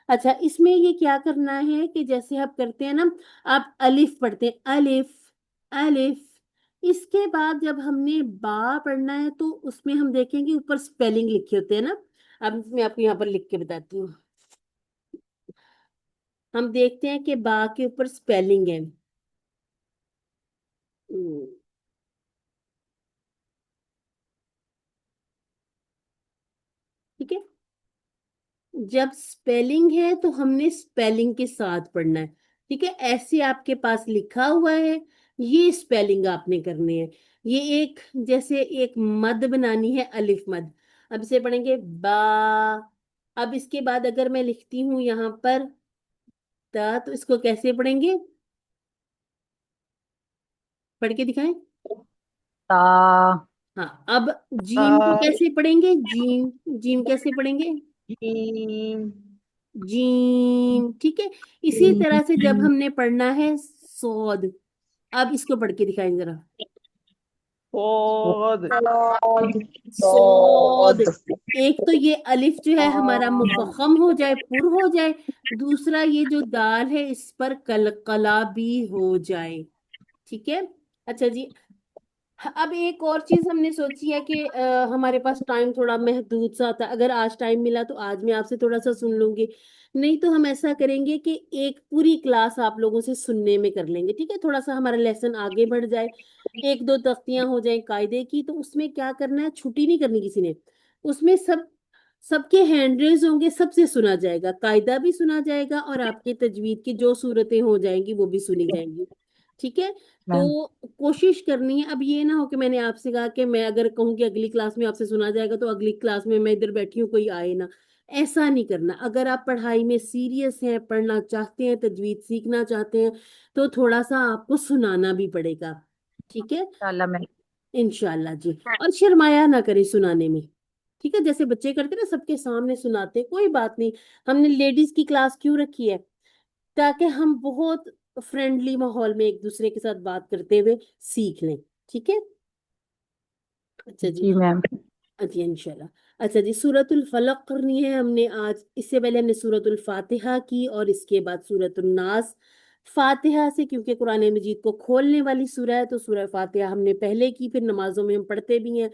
اچھا اس میں یہ کیا کرنا ہے کہ جیسے آپ کرتے ہیں نا، آپ الف پڑھتے ہیں، الف الف. اس کے بعد جب ہم نے با پڑھنا ہے تو اس میں ہم دیکھیں گے اوپر سپیلنگ لکھے ہوتے ہیں نا. اب میں آپ کو یہاں پر لکھ کے بتاتی ہوں. ہم دیکھتے ہیں کہ با کے اوپر سپیلنگ ہے. ٹھیک ہے. جب اسپیلنگ ہے تو ہم نے اسپیلنگ کے ساتھ پڑھنا ہے، ٹھیک ہے؟ ایسے آپ کے پاس لکھا ہوا ہے، یہ اسپیلنگ آپ نے کرنی ہے. یہ ایک جیسے ایک مد بنانی ہے، الف مد. اب اسے پڑھیں گے با. اب اس کے بعد اگر میں لکھتی ہوں یہاں پر تا، تو اس کو کیسے پڑھیں گے؟ پڑھ کے دکھائیں. تا ہاں. اب جیم کو کیسے پڑھیں گے؟ جیم. جیم کیسے پڑھیں گے؟ جیم جیم. ٹھیک ہے. اسی طرح سے جب ہم نے پڑھنا ہے سود، اب اس کو پڑھ کے دکھائیں ذرا. صاد سود. ایک تو یہ الف جو ہے ہمارا مفخم ہو جائے، پر ہو جائے. دوسرا یہ جو دال ہے اس پر قلقلہ بھی ہو جائے. ٹھیک ہے. اچھا جی. اب ایک اور چیز ہم نے سوچی ہے کہ ہمارے پاس ٹائم تھوڑا محدود سا تھا، اگر آج ٹائم ملا تو آج میں آپ سے تھوڑا سا سن لوں گی، نہیں تو ہم ایسا کریں گے کہ ایک پوری کلاس آپ لوگوں سے سننے میں کر لیں گے. ٹھیک ہے. تھوڑا سا ہمارا لیسن آگے بڑھ جائے، ایک دو تختیاں ہو جائیں قاعدے کی. تو اس میں کیا کرنا ہے، چھٹی نہیں کرنی کسی نے. اس میں سب کے ہینڈ ریز ہوں گے، سب سے سنا جائے گا، قاعدہ بھی سنا جائے گا، اور آپ کے تجوید کی جو صورتیں ہو جائیں گی وہ بھی سنی جائیں گی. ٹھیک ہے. تو میم کوشش کرنی ہے. اب یہ نہ ہو کہ میں نے آپ سے کہا کہ میں اگر کہوں کہ اگلی کلاس میں آپ سے سنا جائے گا تو اگلی کلاس میں ادھر بیٹھی ہوں، کوئی آئے نہ. ایسا نہیں کرنا. اگر آپ پڑھائی میں سیریس ہیں، پڑھنا چاہتے ہیں، تجوید سیکھنا چاہتے ہیں، تو تھوڑا سا آپ کو سنانا بھی پڑے گا. ٹھیک ہے. انشاءاللہ میم. انشاءاللہ جی. اور شرمایا نہ کریں سنانے میں. ٹھیک ہے. جیسے بچے کرتے نا، سب کے سامنے سناتے، کوئی بات نہیں. ہم نے لیڈیز کی کلاس کیوں رکھی ہے؟ تاکہ ہم بہت فرینڈلی ماحول میں ایک دوسرے کے ساتھ بات کرتے ہوئے سیکھ لیں. ٹھیک ہے. اچھا جی. جی میم. جی انشاءاللہ. اچھا جی. سورۃ الفلق کرنی ہے ہم نے آج. اس سے پہلے ہم نے سورۃ الفاتحہ کی، اور اس کے بعد سورۃ الناس. فاتحہ سے کیونکہ قرآن مجید کو کھولنے والی سورہ ہے، تو سورہ فاتحہ ہم نے پہلے کی، پھر نمازوں میں ہم پڑھتے بھی ہیں.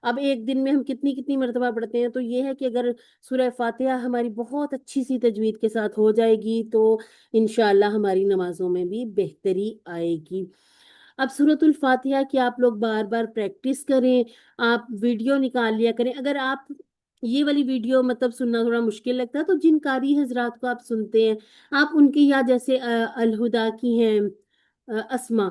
اب ایک دن میں ہم کتنی مرتبہ پڑھتے ہیں، تو یہ ہے کہ اگر سورہ فاتحہ ہماری بہت اچھی سی تجوید کے ساتھ ہو جائے گی تو انشاءاللہ ہماری نمازوں میں بھی بہتری آئے گی. اب سورۃ الفاتحہ کی آپ لوگ بار بار پریکٹس کریں. آپ ویڈیو نکال لیا کریں. اگر آپ یہ والی ویڈیو مطلب سننا تھوڑا مشکل لگتا ہے تو جن قاری حضرات کو آپ سنتے ہیں، آپ ان کی، یا جیسے الہدا کی ہیں اسما،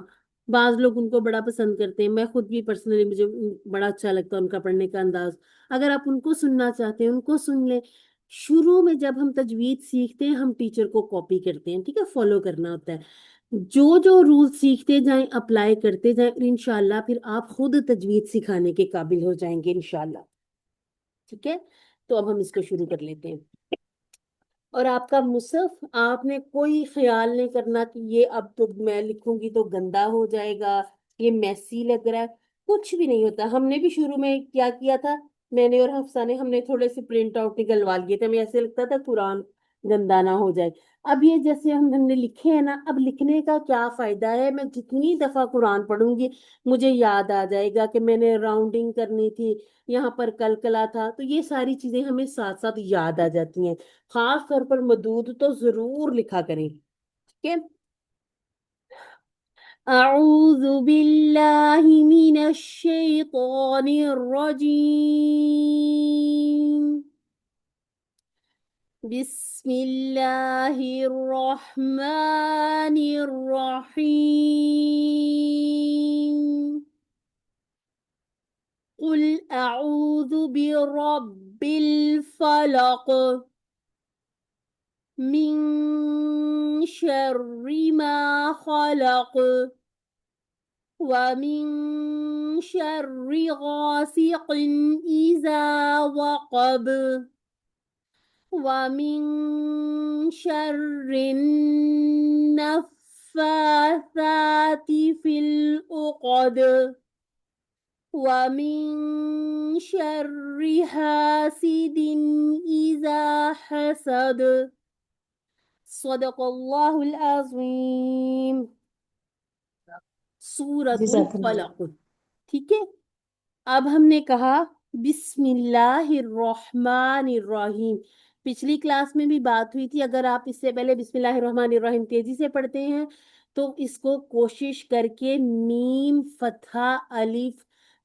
بعض لوگ ان کو بڑا پسند کرتے ہیں. میں خود بھی پرسنلی، مجھے بڑا اچھا لگتا ہے ان کا پڑھنے کا انداز. اگر آپ ان کو سننا چاہتے ہیں ان کو سن لیں. شروع میں جب ہم تجوید سیکھتے ہیں ہم ٹیچر کو کاپی کرتے ہیں. ٹھیک ہے. فالو کرنا ہوتا ہے. جو رول سیکھتے جائیں، اپلائی کرتے جائیں، اور انشاءاللہ پھر آپ خود تجوید سکھانے کے قابل ہو جائیں گے انشاءاللہ. ٹھیک ہے. تو اب ہم اس کو شروع کر لیتے ہیں. اور آپ کا مصحف آپ نے کوئی خیال نہیں کرنا کہ یہ اب تو میں لکھوں گی تو گندا ہو جائے گا، یہ میسی لگ رہا ہے. کچھ بھی نہیں ہوتا. ہم نے بھی شروع میں کیا کیا تھا، میں نے اور حفصہ نے، ہم نے تھوڑے سے پرنٹ آؤٹ نکلوا لیے تھے. ہمیں ایسے لگتا تھا قرآن گندا نہ ہو جائے. اب یہ جیسے ہم نے لکھے ہیں نا، اب لکھنے کا کیا فائدہ ہے؟ میں جتنی دفعہ قرآن پڑھوں گی مجھے یاد آ جائے گا کہ میں نے راؤنڈنگ کرنی تھی، یہاں پر کلکلا تھا. تو یہ ساری چیزیں ہمیں ساتھ ساتھ یاد آ جاتی ہیں. خاص طور پر مدود تو ضرور لکھا کریں. ٹھیک ہے. اعوذ باللہ من الشیطان الرجیم. بسم اللہ الرحمن الرحیم. قل اعوذ برب الفلق من شر ما خلق ومن شر غاسق إذا وقب ومن شر النفاثات في العقد ومن شر حاسد إذا حسد. صدق اللہ العظیم. سورۃ جزاک اللہ. الفلق. ٹھیک ہے. اب ہم نے کہا بسم اللہ الرحمن الرحیم. پچھلی کلاس میں بھی بات ہوئی تھی، اگر آپ اس سے پہلے بسم اللہ الرحمن الرحیم تیزی سے پڑھتے ہیں تو اس کو کوشش کر کے میم فتحہ الف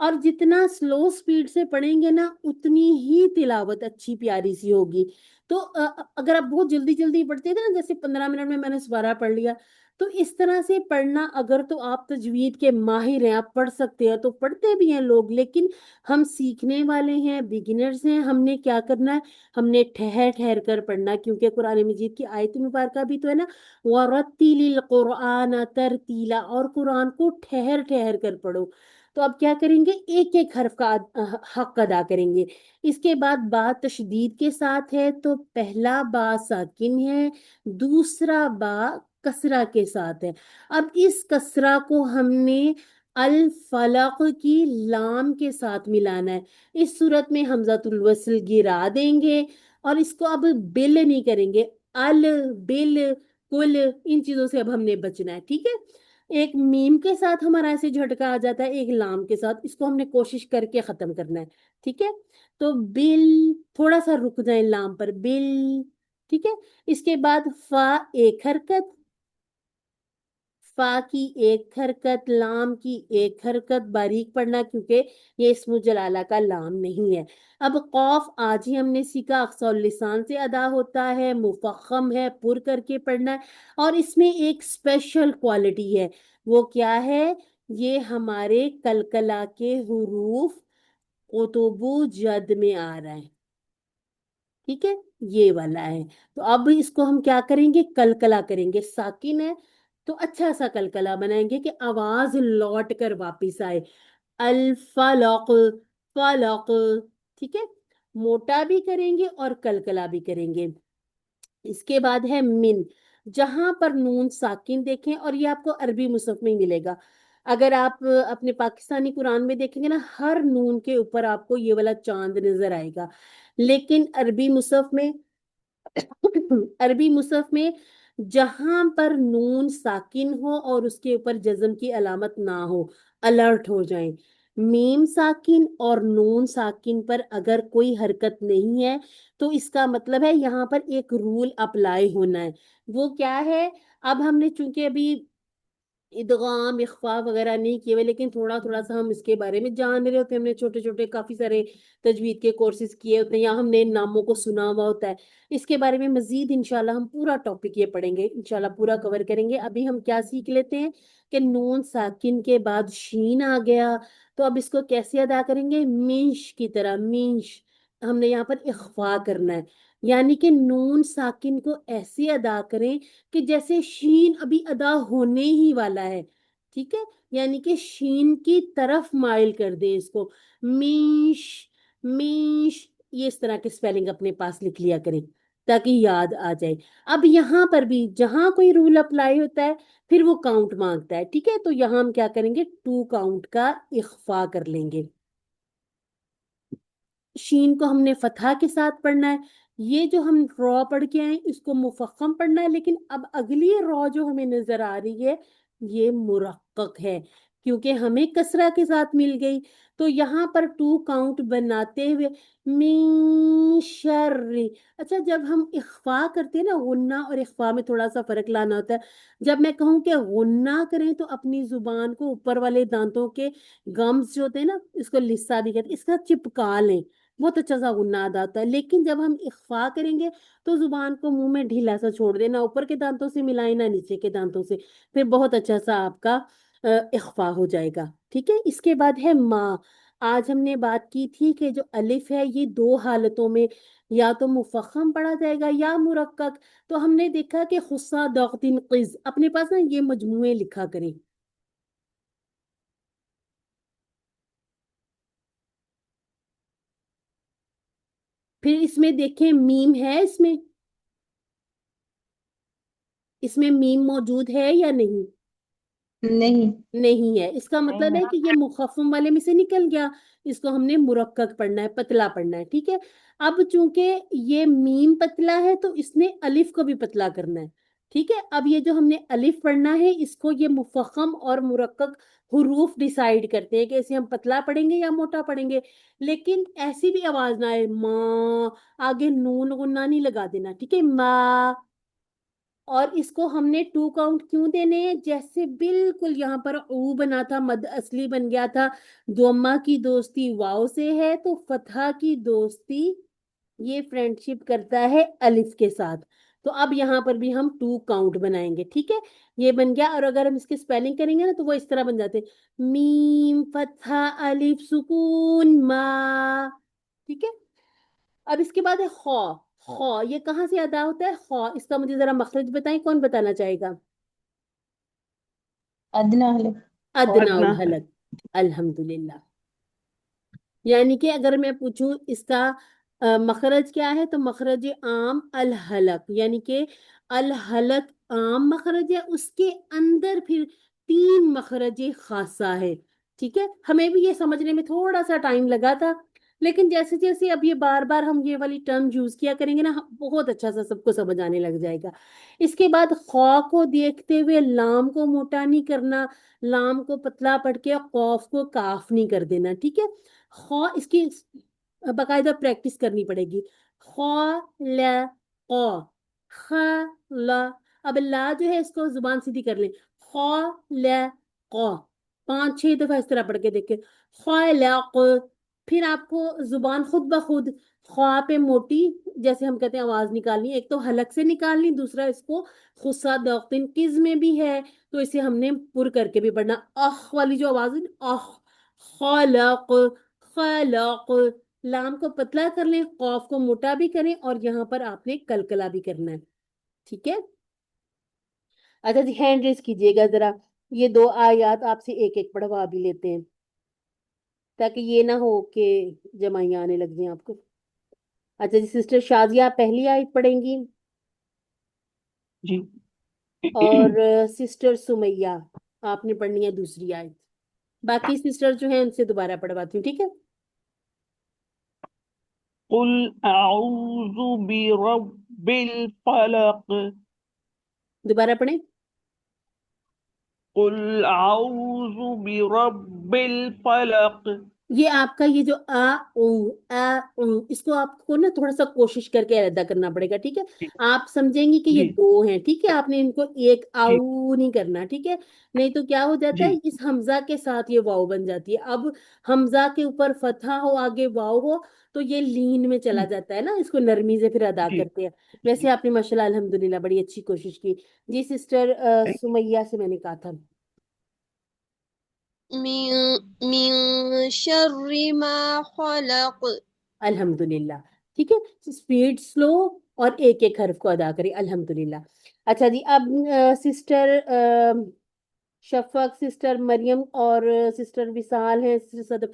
اور جتنا سلو سپیڈ سے پڑھیں گے نا اتنی ہی تلاوت اچھی پیاری سی ہوگی. تو اگر آپ بہت جلدی جلدی پڑھتے تھے نا، جیسے 15 منٹ میں نے سپارہ پڑھ لیا، تو اس طرح سے پڑھنا. اگر تو آپ تجوید کے ماہر ہیں، آپ پڑھ سکتے ہیں، تو پڑھتے بھی ہیں لوگ، لیکن ہم سیکھنے والے ہیں، بگنرز ہیں. ہم نے کیا کرنا ہے؟ ہم نے ٹھہر ٹھہر کر پڑھنا، کیونکہ قرآن مجید کی آیت مبارکہ بھی تو ہے نا، وَرَتِّلِ الْقُرْآنَ تَرْتِيلًا، اور قرآن کو ٹھہر ٹھہر کر پڑھو. تو اب کیا کریں گے؟ ایک ایک حرف کا حق ادا کریں گے. اس کے بعد با تشدید کے ساتھ ہے، تو پہلا با ساکن ہے، دوسرا با کسرہ کے ساتھ ہے. اب اس کسرہ کو ہم نے الفلق کی لام کے ساتھ ملانا ہے. اس صورت میں حمزۃ الوصل گرا دیں گے، اور اس کو اب بل نہیں کریں گے. ال، بل، کل، ان چیزوں سے اب ہم نے بچنا ہے. ٹھیک ہے؟ ایک میم کے ساتھ ہمارا ایسے جھٹکا آ جاتا ہے، ایک لام کے ساتھ. اس کو ہم نے کوشش کر کے ختم کرنا ہے. ٹھیک ہے؟ تو بل، تھوڑا سا رک جائیں لام پر، بل. ٹھیک ہے؟ اس کے بعد فا ایک حرکت، فا کی ایک حرکت، لام کی ایک حرکت. باریک پڑھنا کیونکہ یہ اسم جلالہ کا لام نہیں ہے. اب قوف آج ہی ہم نے سیکھا، اقصی اللسان سے ادا ہوتا ہے، مفخم ہے، پر کر کے پڑھنا ہے. اور اس میں ایک اسپیشل کوالٹی ہے. وہ کیا ہے؟ یہ ہمارے کلکلا کے حروف قطب جد میں آ رہا ہے. ٹھیک ہے؟ یہ والا ہے. تو اب اس کو ہم کیا کریں گے؟ کلکلا کریں گے. ساکن ہے تو اچھا سا کلکلا بنائیں گے کہ آواز لوٹ کر واپس آئے. الفلق، فلق. ٹھیک ہے؟ موٹا بھی کریں گے اور کلکلا بھی کریں گے. اس کے بعد ہے من. جہاں پر نون ساکن دیکھیں، اور یہ آپ کو عربی مصحف میں ملے گا. اگر آپ اپنے پاکستانی قرآن میں دیکھیں گے نا، ہر نون کے اوپر آپ کو یہ والا چاند نظر آئے گا. لیکن عربی مصحف میں عربی مصحف میں جہاں پر نون ساکن ہو اور اس کے اوپر جزم کی علامت نہ ہو، الرٹ ہو جائیں. میم ساکن اور نون ساکن پر اگر کوئی حرکت نہیں ہے تو اس کا مطلب ہے یہاں پر ایک رول اپلائی ہونا ہے. وہ کیا ہے؟ اب ہم نے چونکہ ابھی ادغام اخفا وغیرہ نہیں کیے ہوئے، لیکن تھوڑا تھوڑا سا ہم اس کے بارے میں جان رہے ہوتے ہیں. ہم نے چھوٹے چھوٹے کافی سارے تجوید کے کورسز کیے ہوتے ہیں، یا ہم نے ناموں کو سنا ہوا ہوتا ہے. اس کے بارے میں مزید انشاءاللہ ہم پورا ٹاپک یہ پڑھیں گے، انشاءاللہ پورا کور کریں گے. ابھی ہم کیا سیکھ لیتے ہیں کہ نون ساکن کے بعد شین آ گیا، تو اب اس کو کیسے ادا کریں گے؟ منش کی طرح. منش ہم نے یہاں پر اخفا کرنا ہے، یعنی کہ نون ساکن کو ایسے ادا کریں کہ جیسے شین ابھی ادا ہونے ہی والا ہے. ٹھیک ہے؟ یعنی کہ شین کی طرف مائل کر دیں اس کو. میش، میش. یہ اس طرح کے سپیلنگ اپنے پاس لکھ لیا کریں تاکہ یاد آ جائے. اب یہاں پر بھی جہاں کوئی رول اپلائی ہوتا ہے پھر وہ کاؤنٹ مانگتا ہے. ٹھیک ہے؟ تو یہاں ہم کیا کریں گے؟ 2 کاؤنٹ کا اخفا کر لیں گے. شین کو ہم نے فتحہ کے ساتھ پڑھنا ہے. یہ جو ہم را پڑھ کے آئے اس کو مفخم پڑھنا ہے، لیکن اب اگلی را جو ہمیں نظر آ رہی ہے یہ مرقق ہے، کیونکہ ہمیں کسرہ کے ساتھ مل گئی. تو یہاں پر 2 کاؤنٹ بناتے ہوئے من شر. اچھا، جب ہم اخفا کرتے ہیں نا، غنہ اور اخفا میں تھوڑا سا فرق لانا ہوتا ہے. جب میں کہوں کہ غنہ کریں تو اپنی زبان کو اوپر والے دانتوں کے گمز جو ہوتے ہیں نا، اس کو لسا بھی کہتے ہیں، اس کا چپکا لیں، بہت اچھا سا غنہ ادا ہوتا ہے. لیکن جب ہم اخفا کریں گے تو زبان کو منہ میں ڈھیلا سا چھوڑ دینا، اوپر کے دانتوں سے ملائیں نہ نیچے کے دانتوں سے، پھر بہت اچھا سا آپ کا اخفا ہو جائے گا. ٹھیک ہے؟ اس کے بعد ہے ما. آج ہم نے بات کی تھی کہ جو الف ہے یہ 2 حالتوں میں یا تو مفخم پڑھا جائے گا یا مرقق. تو ہم نے دیکھا کہ خصہ ضغط قز، اپنے پاس نا یہ مجموعے لکھا کریں. پھر اس میں دیکھیں میم ہے، اس میں میم موجود ہے یا نہیں؟ نہیں. نہیں ہے. اس کا نہیں مطلب ہے. ہے کہ یہ مخفم والے میں سے نکل گیا. اس کو ہم نے مرقق پڑھنا ہے، پتلا پڑھنا ہے. ٹھیک ہے؟ اب چونکہ یہ میم پتلا ہے تو اس نے الف کو بھی پتلا کرنا ہے. ٹھیک ہے؟ اب یہ جو ہم نے الف پڑھنا ہے اس کو یہ مفخم اور مرقق حروف ڈیسائیڈ کرتے ہیں کہ اسے ہم پتلا پڑھیں گے یا موٹا پڑھیں گے. لیکن ایسی بھی آواز نہ آئے، ماں، آگے نون غنہ نہیں لگا دینا. ٹھیک ہے؟ ما. اور اس کو ہم نے 2 کاؤنٹ کیوں دینے ہیں؟ جیسے بالکل یہاں پر او بنا تھا، مد اصلی بن گیا تھا، دوما کی دوستی واؤ سے ہے، تو فتحہ کی دوستی یہ فرینڈ شپ کرتا ہے الف کے ساتھ، تو اب یہاں پر بھی ہم 2 کاؤنٹ بنائیں گے، ٹھیک ہے، یہ بن گیا۔ اور اگر ہم اس کی سپیلنگ کریں گے نا تو وہ اس طرح بن جاتے ہیں، میم فتحہ الف سکون ما، ٹھیک ہے۔ اب اس کے بعد ہے خا، خا یہ کہاں سے ادا ہوتا ہے؟ خا، اس کا مجھے ذرا مخرج بتائیں، کون بتانا چاہے گا؟ ادنا حلق، ادنا ادنا الحلق، الحمدللہ۔ یعنی کہ اگر میں پوچھوں اس کا مخرج کیا ہے، تو مخرج عام الحلق، یعنی کہ الحلق عام مخرج ہے، اس کے اندر پھر 3 مخرج خاصہ ہے، ٹھیک ہے۔ ہمیں بھی یہ سمجھنے میں تھوڑا سا ٹائم لگا تھا، لیکن جیسے جیسے اب یہ بار بار ہم یہ والی ٹرم یوز کیا کریں گے نا، بہت اچھا سا سب کو سمجھ آنے لگ جائے گا۔ اس کے بعد خا کو دیکھتے ہوئے لام کو موٹا نہیں کرنا، لام کو پتلا پڑھ کے قوف کو کاف نہیں کر دینا، ٹھیک ہے۔ خا اس کی باقاعدہ پریکٹس کرنی پڑے گی، خا لا قا، خا لا، اب لا جو ہے اس کو زبان سیدھی کر لیں، خا لا قا، 5-6 دفعہ اس طرح پڑھ کے دیکھیں، خالق، پھر آپ کو زبان خود بخود خوا پہ موٹی، جیسے ہم کہتے ہیں آواز نکالنی، ایک تو حلق سے نکالنی، دوسرا اس کو خصہ دوقتن قز میں بھی ہے، تو اسے ہم نے پر کر کے بھی پڑھنا، اخ والی جو آواز ہے، اخ، خالق، خالق، لام کو پتلا کر لیں، قوف کو موٹا بھی کریں، اور یہاں پر آپ نے کلکلا بھی کرنا ہے، ٹھیک ہے۔ اچھا جی، ہینڈ ریز کیجئے گا ذرا، یہ 2 آیات آپ سے ایک ایک پڑھوا بھی لیتے ہیں، تاکہ یہ نہ ہو کہ جمائیاں آنے لگ جائیں آپ کو۔ اچھا جی، سسٹر شازیہ آپ پہلی آیت پڑھیں گی، جی اور سسٹر سمیہ آپ نے پڑھنی ہے دوسری آیت، باقی سسٹر جو ہیں ان سے دوبارہ پڑھواتی ہوں، ٹھیک ہے۔ قل اعوذ برب الفلق، دوبارہ پڑھیں۔ قل اعوذ برب الفلق، یہ آپ کا یہ جو آ اس کو آپ کو نا تھوڑا سا کوشش کر کے ادا کرنا پڑے گا، ٹھیک ہے۔ جی آپ سمجھیں گی کہ یہ جی 2 ہیں، ٹھیک ہے، آپ نے ان کو ایک جی آؤ نہیں کرنا، ٹھیک ہے، نہیں تو کیا ہو جاتا جی ہے، اس حمزہ کے ساتھ یہ واؤ بن جاتی ہے، اب حمزہ کے اوپر فتحہ ہو آگے واؤ ہو تو یہ لین میں چلا جاتا ہے نا، اس کو نرمی سے پھر ادا جی کرتے ہیں۔ جی ویسے آپ نے ماشاءاللہ الحمدللہ بڑی اچھی کوشش کی جی۔ سسٹر سمیہ سے میں نے کہا تھا، من شر ما خلق، الحمدللہ، ٹھیک ہے، اسپیڈ سلو اور ایک ایک حرف کو ادا کریں، الحمدللہ۔ اچھا جی، اب سسٹر شفق، سسٹر مریم اور سسٹر وصال ہیں، سسٹر صدق،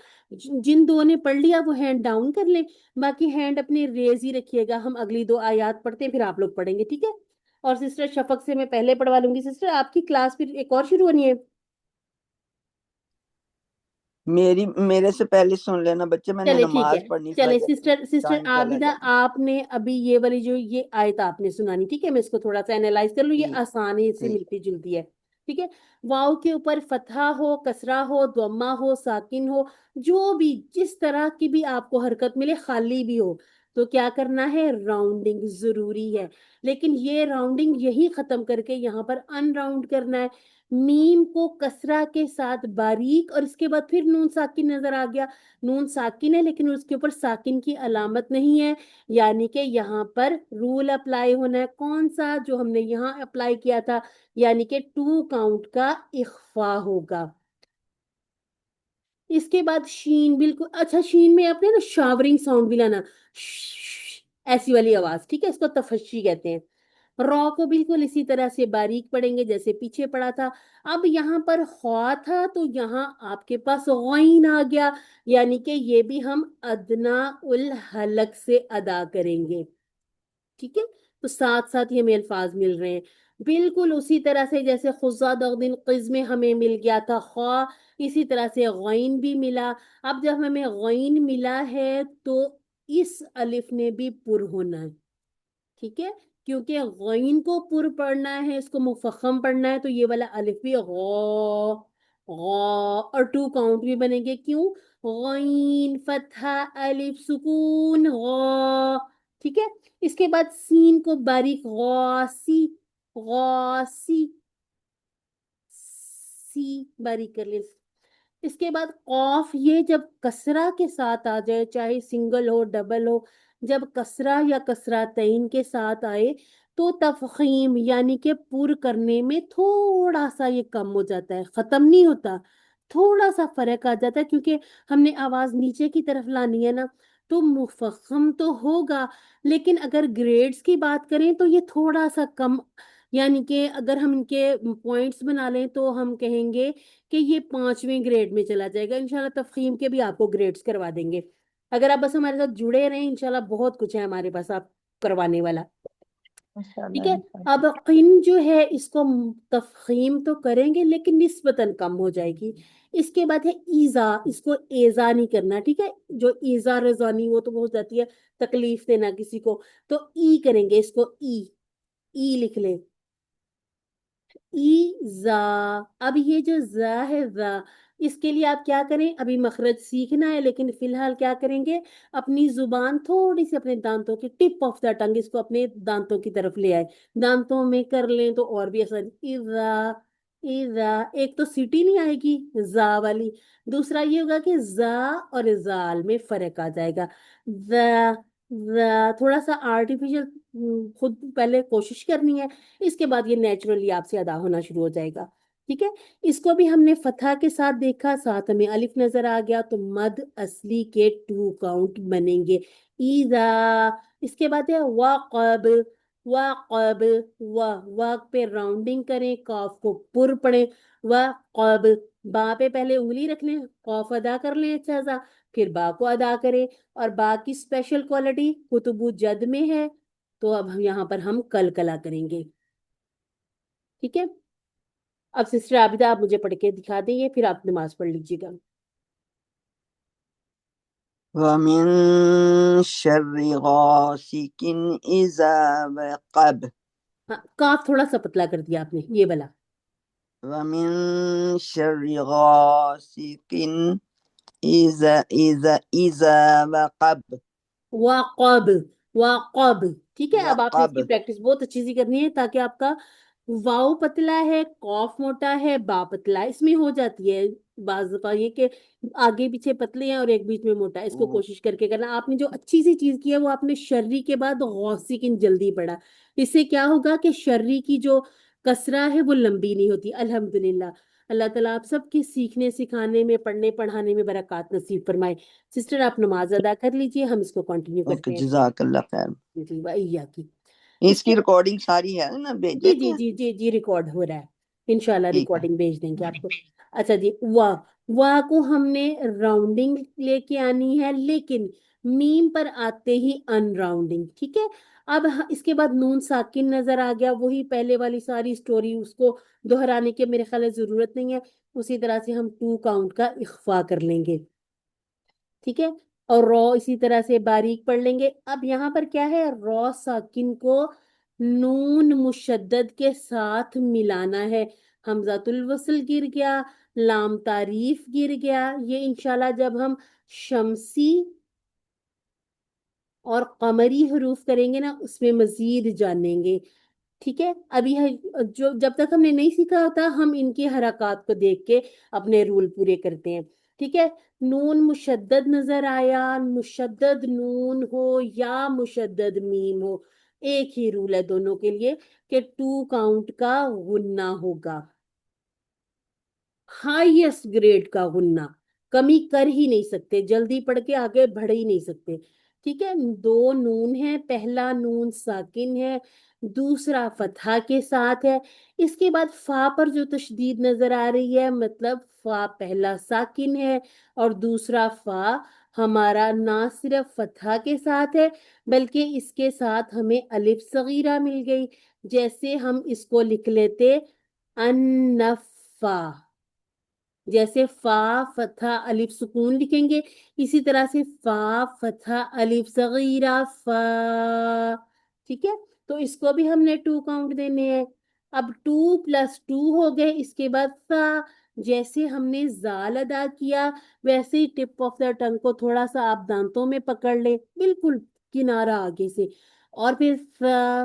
جن 2 نے پڑھ لیا وہ ہینڈ ڈاؤن کر لیں، باقی ہینڈ اپنے ریز ہی رکھیے گا، ہم اگلی 2 آیات پڑھتے ہیں پھر آپ لوگ پڑھیں گے، ٹھیک ہے۔ اور سسٹر شفق سے میں پہلے پڑھوا لوں گی، سسٹر آپ کی کلاس پھر ایک اور شروع ہونی ہے، میرے سے پہلے سن لینا بچے، میں نے چلے ٹھیک ہے، نماز پڑھنی، اس چلے وجہ سے سسٹر ٹائم چلا عابدہ، جائے گا۔ آپ نے ابھی یہ والی جو یہ آیت آپ نے سنانی، ٹھیک ہے، میں اس کو تھوڑا سا اینالائز کر لوں، یہ ٹھیک آسانی سے ٹھیک ملتی جلتی ہے، ٹھیک ہے۔ واؤ کے اوپر فتحہ ہو، کسرہ ہو، ضمہ ہو، ساکن ہو، جو بھی جس طرح کی بھی آپ کو حرکت ملے، خالی بھی ہو، تو کیا کرنا ہے، راؤنڈنگ ضروری ہے، لیکن یہ راؤنڈنگ یہی ختم کر کے یہاں پر ان راؤنڈ کرنا ہے، میم کو کسرہ کے ساتھ باریک، اور اس کے بعد پھر نون ساکن نظر آ گیا، نون ساکن ہے لیکن اس کے اوپر ساکن کی علامت نہیں ہے، یعنی کہ یہاں پر رول اپلائی ہونا ہے، کون سا جو ہم نے یہاں اپلائی کیا تھا، یعنی کہ 2 کاؤنٹ کا اخفا ہوگا۔ اس کے بعد شین، بالکل اچھا، شین میں آپ نے نا شاورنگ ساؤنڈ بھی لانا، ایسی والی آواز، ٹھیک ہے، اس کو تفشی کہتے ہیں۔ را کو بالکل اسی طرح سے باریک پڑھیں گے جیسے پیچھے پڑھا تھا۔ اب یہاں پر خوا تھا تو یہاں آپ کے پاس غین آ گیا، یعنی کہ یہ بھی ہم ادنا الحلق سے ادا کریں گے، ٹھیک ہے، تو ساتھ ساتھ ہی ہمیں الفاظ مل رہے ہیں، بالکل اسی طرح سے جیسے خزہ دغدن قز میں ہمیں مل گیا تھا خوا، اسی طرح سے غین بھی ملا۔ اب جب ہمیں غین ملا ہے تو اس الف نے بھی پر ہونا ہے، ٹھیک ہے، کیونکہ غین کو پر پڑھنا ہے، اس کو مفخم پڑھنا ہے، تو یہ والا الف بھی غا، غا، اور 2 کاؤنٹ بھی بنیں گے، کیوں، غین فتحہ الف سکون غا، ٹھیک ہے۔ اس کے بعد سین کو باریک غاسی، غاسی، سی باریک کر لیں. اس کے بعد قوف، یہ جب کسرہ کے ساتھ آ جائے، چاہے سنگل ہو ڈبل ہو، جب کسرہ یا کسرتین کے ساتھ آئے تو تفخیم یعنی کہ پر کرنے میں تھوڑا سا یہ کم ہو جاتا ہے، ختم نہیں ہوتا، تھوڑا سا فرق آ جاتا ہے، کیونکہ ہم نے آواز نیچے کی طرف لانی ہے نا، تو مفخم تو ہوگا، لیکن اگر گریڈز کی بات کریں تو یہ تھوڑا سا کم، یعنی کہ اگر ہم ان کے پوائنٹس بنا لیں تو ہم کہیں گے کہ یہ 5ویں گریڈ میں چلا جائے گا. انشاءاللہ تفخیم کے بھی آپ کو گریڈز کروا دیں گے. اگر آپ بس ہمارے ساتھ جڑے رہیں، انشاءاللہ بہت کچھ ہے ہمارے پاس آپ کروانے والا. ٹھیک ہے. اب قن جو ہے اس کو تفخیم تو کریں گے لیکن نسبتاً کم ہو جائے گی. اس کے بعد ہے ایزا، اس کو ایزا نہیں کرنا. ٹھیک ہے، جو ایزا رضانی وہ تو ہو جاتی ہے تکلیف دینا کسی کو، تو ای کریں گے، اس کو ای لکھ لیں، ایزا. اب یہ جو زا ہے زا، اس کے لیے آپ کیا کریں، ابھی مخرج سیکھنا ہے لیکن فی الحال کیا کریں گے، اپنی زبان تھوڑی سی اپنے دانتوں کی ٹپ آف دا ٹنگ، اس کو اپنے دانتوں کی طرف لے آئے، دانتوں میں کر لیں تو اور بھی آسان. ایزا ایزا، ایک تو سیٹی نہیں آئے گی زا والی، دوسرا یہ ہوگا کہ زا اور زال میں فرق آ جائے گا. زا تھوڑا سا آرٹیفیشل خود پہلے کوشش کرنی ہے، اس کے بعد یہ نیچرلی آپ سے ادا ہونا شروع ہو جائے گا. ٹھیک ہے. اس کو بھی ہم نے فتح کے ساتھ دیکھا، ساتھ ہمیں الف نظر آ گیا، تو مد اصلی کے 2 کاؤنٹ بنیں گے. ایزا. اس کے بعد ہے وقب، وقب، واق پہ راؤنڈنگ کریں، قاف کو پر پڑھیں، وقب. با پہ پہلے انگلی رکھ لیں، قاف ادا کر لیں اچھا سا، پھر با کو ادا کریں. اور با کی اسپیشل کوالٹی کتب جد میں ہے، تو اب یہاں پر ہم کلکلا کریں گے. ٹھیک ہے. اب سسٹر عابدہ آپ مجھے پڑھ کے دکھا دیں گے، پھر آپ نماز پڑھ لیجیے گا. وَمِن شَرِّ غَاسِقٍ إِذَا وَقَبَ. ہاں، کاف تھوڑا سا پتلا کر دیا آپ نے، یہ والا. وَمِن شَرِّ غَاسِقٍ إِذَا وَقَبَ. واقب، واقب. ٹھیک ہے. اب آپ نے اس وقب. کی پریکٹس بہت اچھی سی کرنی ہے تاکہ آپ کا واؤ پتلا ہے، قاف موٹا ہے، با پتلا ہے، اس میں ہو جاتی ہے بعض دفعہ یہ کہ آگے پیچھے پتلے ہیں اور ایک بیچ میں موٹا ہے. اس کو کوشش کر کے کرنا. آپ نے جو اچھی سی چیز کی ہے وہ آپ نے شرری کے بعد غوثیکن جلدی پڑھا. اس سے کیا ہوگا کہ شرری کی جو کسرہ ہے وہ لمبی نہیں ہوتی. الحمدللہ. اللہ تعالیٰ آپ سب کے سیکھنے سکھانے میں، پڑھنے پڑھانے میں برکات نصیب فرمائے. سسٹر آپ نماز ادا کر لیجئے، ہم اس کو کنٹینیو اوکے، کرتے ہیں. جزاک اللہ خیر. جی وإیاکی. اس کی ریکارڈنگ ساری ہے نا، بھیج جی دیتے جی ہیں. جی جی جی ریکارڈ ہو رہا ہے، انشاءاللہ ٹھیک ہے. ریکارڈنگ بھیج دیں گے آپ کو. اچھا جی. وا کو ہم نے راؤنڈنگ لے کے آنی ہے، لیکن میم پر آتے ہی ان راؤنڈنگ. ٹھیک ہے. اب اس کے بعد نون ساکن نظر آ گیا، وہی پہلے والی ساری سٹوری، اس کو دہرانے کی میرے خیال ہے ضرورت نہیں ہے. اسی طرح سے ہم 2 کاؤنٹ کا اخفا کر لیں گے. ٹھیک ہے. اور رو اسی طرح سے باریک پڑھ لیں گے. اب یہاں پر کیا ہے، رو ساکن کو نون مشدد کے ساتھ ملانا ہے. حمزۃ الوصل گر گیا، لام تعریف گر گیا. یہ انشاءاللہ جب ہم شمسی اور قمری حروف کریں گے نا، اس میں مزید جانیں گے. ٹھیک ہے. ابھی جب تک ہم نے نہیں سیکھا ہوتا، ہم ان کے حرکات کو دیکھ کے اپنے رول پورے کرتے ہیں. ٹھیک ہے. نون مشدد نظر آیا، مشدد نون ہو یا مشدد میم ہو، ایک ہی رول ہے دونوں کے لیے کہ 2 کاؤنٹ کا غنہ ہوگا. ہائیسٹ گریڈ کا غنہ، کمی کر ہی نہیں سکتے، جلدی پڑھ کے آگے بڑھ ہی نہیں سکتے. ٹھیک ہے. 2 نون ہے، پہلا نون ساکن ہے، دوسرا فتحہ کے ساتھ ہے. اس کے بعد فا پر جو تشدید نظر آ رہی ہے، مطلب فا پہلا ساکن ہے اور دوسرا فا ہمارا نہ صرف فتحہ کے ساتھ ہے بلکہ اس کے ساتھ ہمیں الف صغیرہ مل گئی. جیسے ہم اس کو لکھ لیتے انفا، جیسے فا فتحہ الف سکون لکھیں گے، اسی طرح سے فا فتحہ الف صغیرہ فا. ٹھیک ہے. تو اس کو بھی ہم نے 2 کاؤنٹ دینے ہیں. اب 2 + 2 ہو گئے. اس کے بعد فا، جیسے ہم نے زال ادا کیا ویسے ہی ٹپ آف دا ٹنگ کو تھوڑا سا آپ دانتوں میں پکڑ لیں، بالکل کنارہ آگے سے، اور پھر فا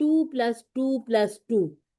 2 + 2 + 2,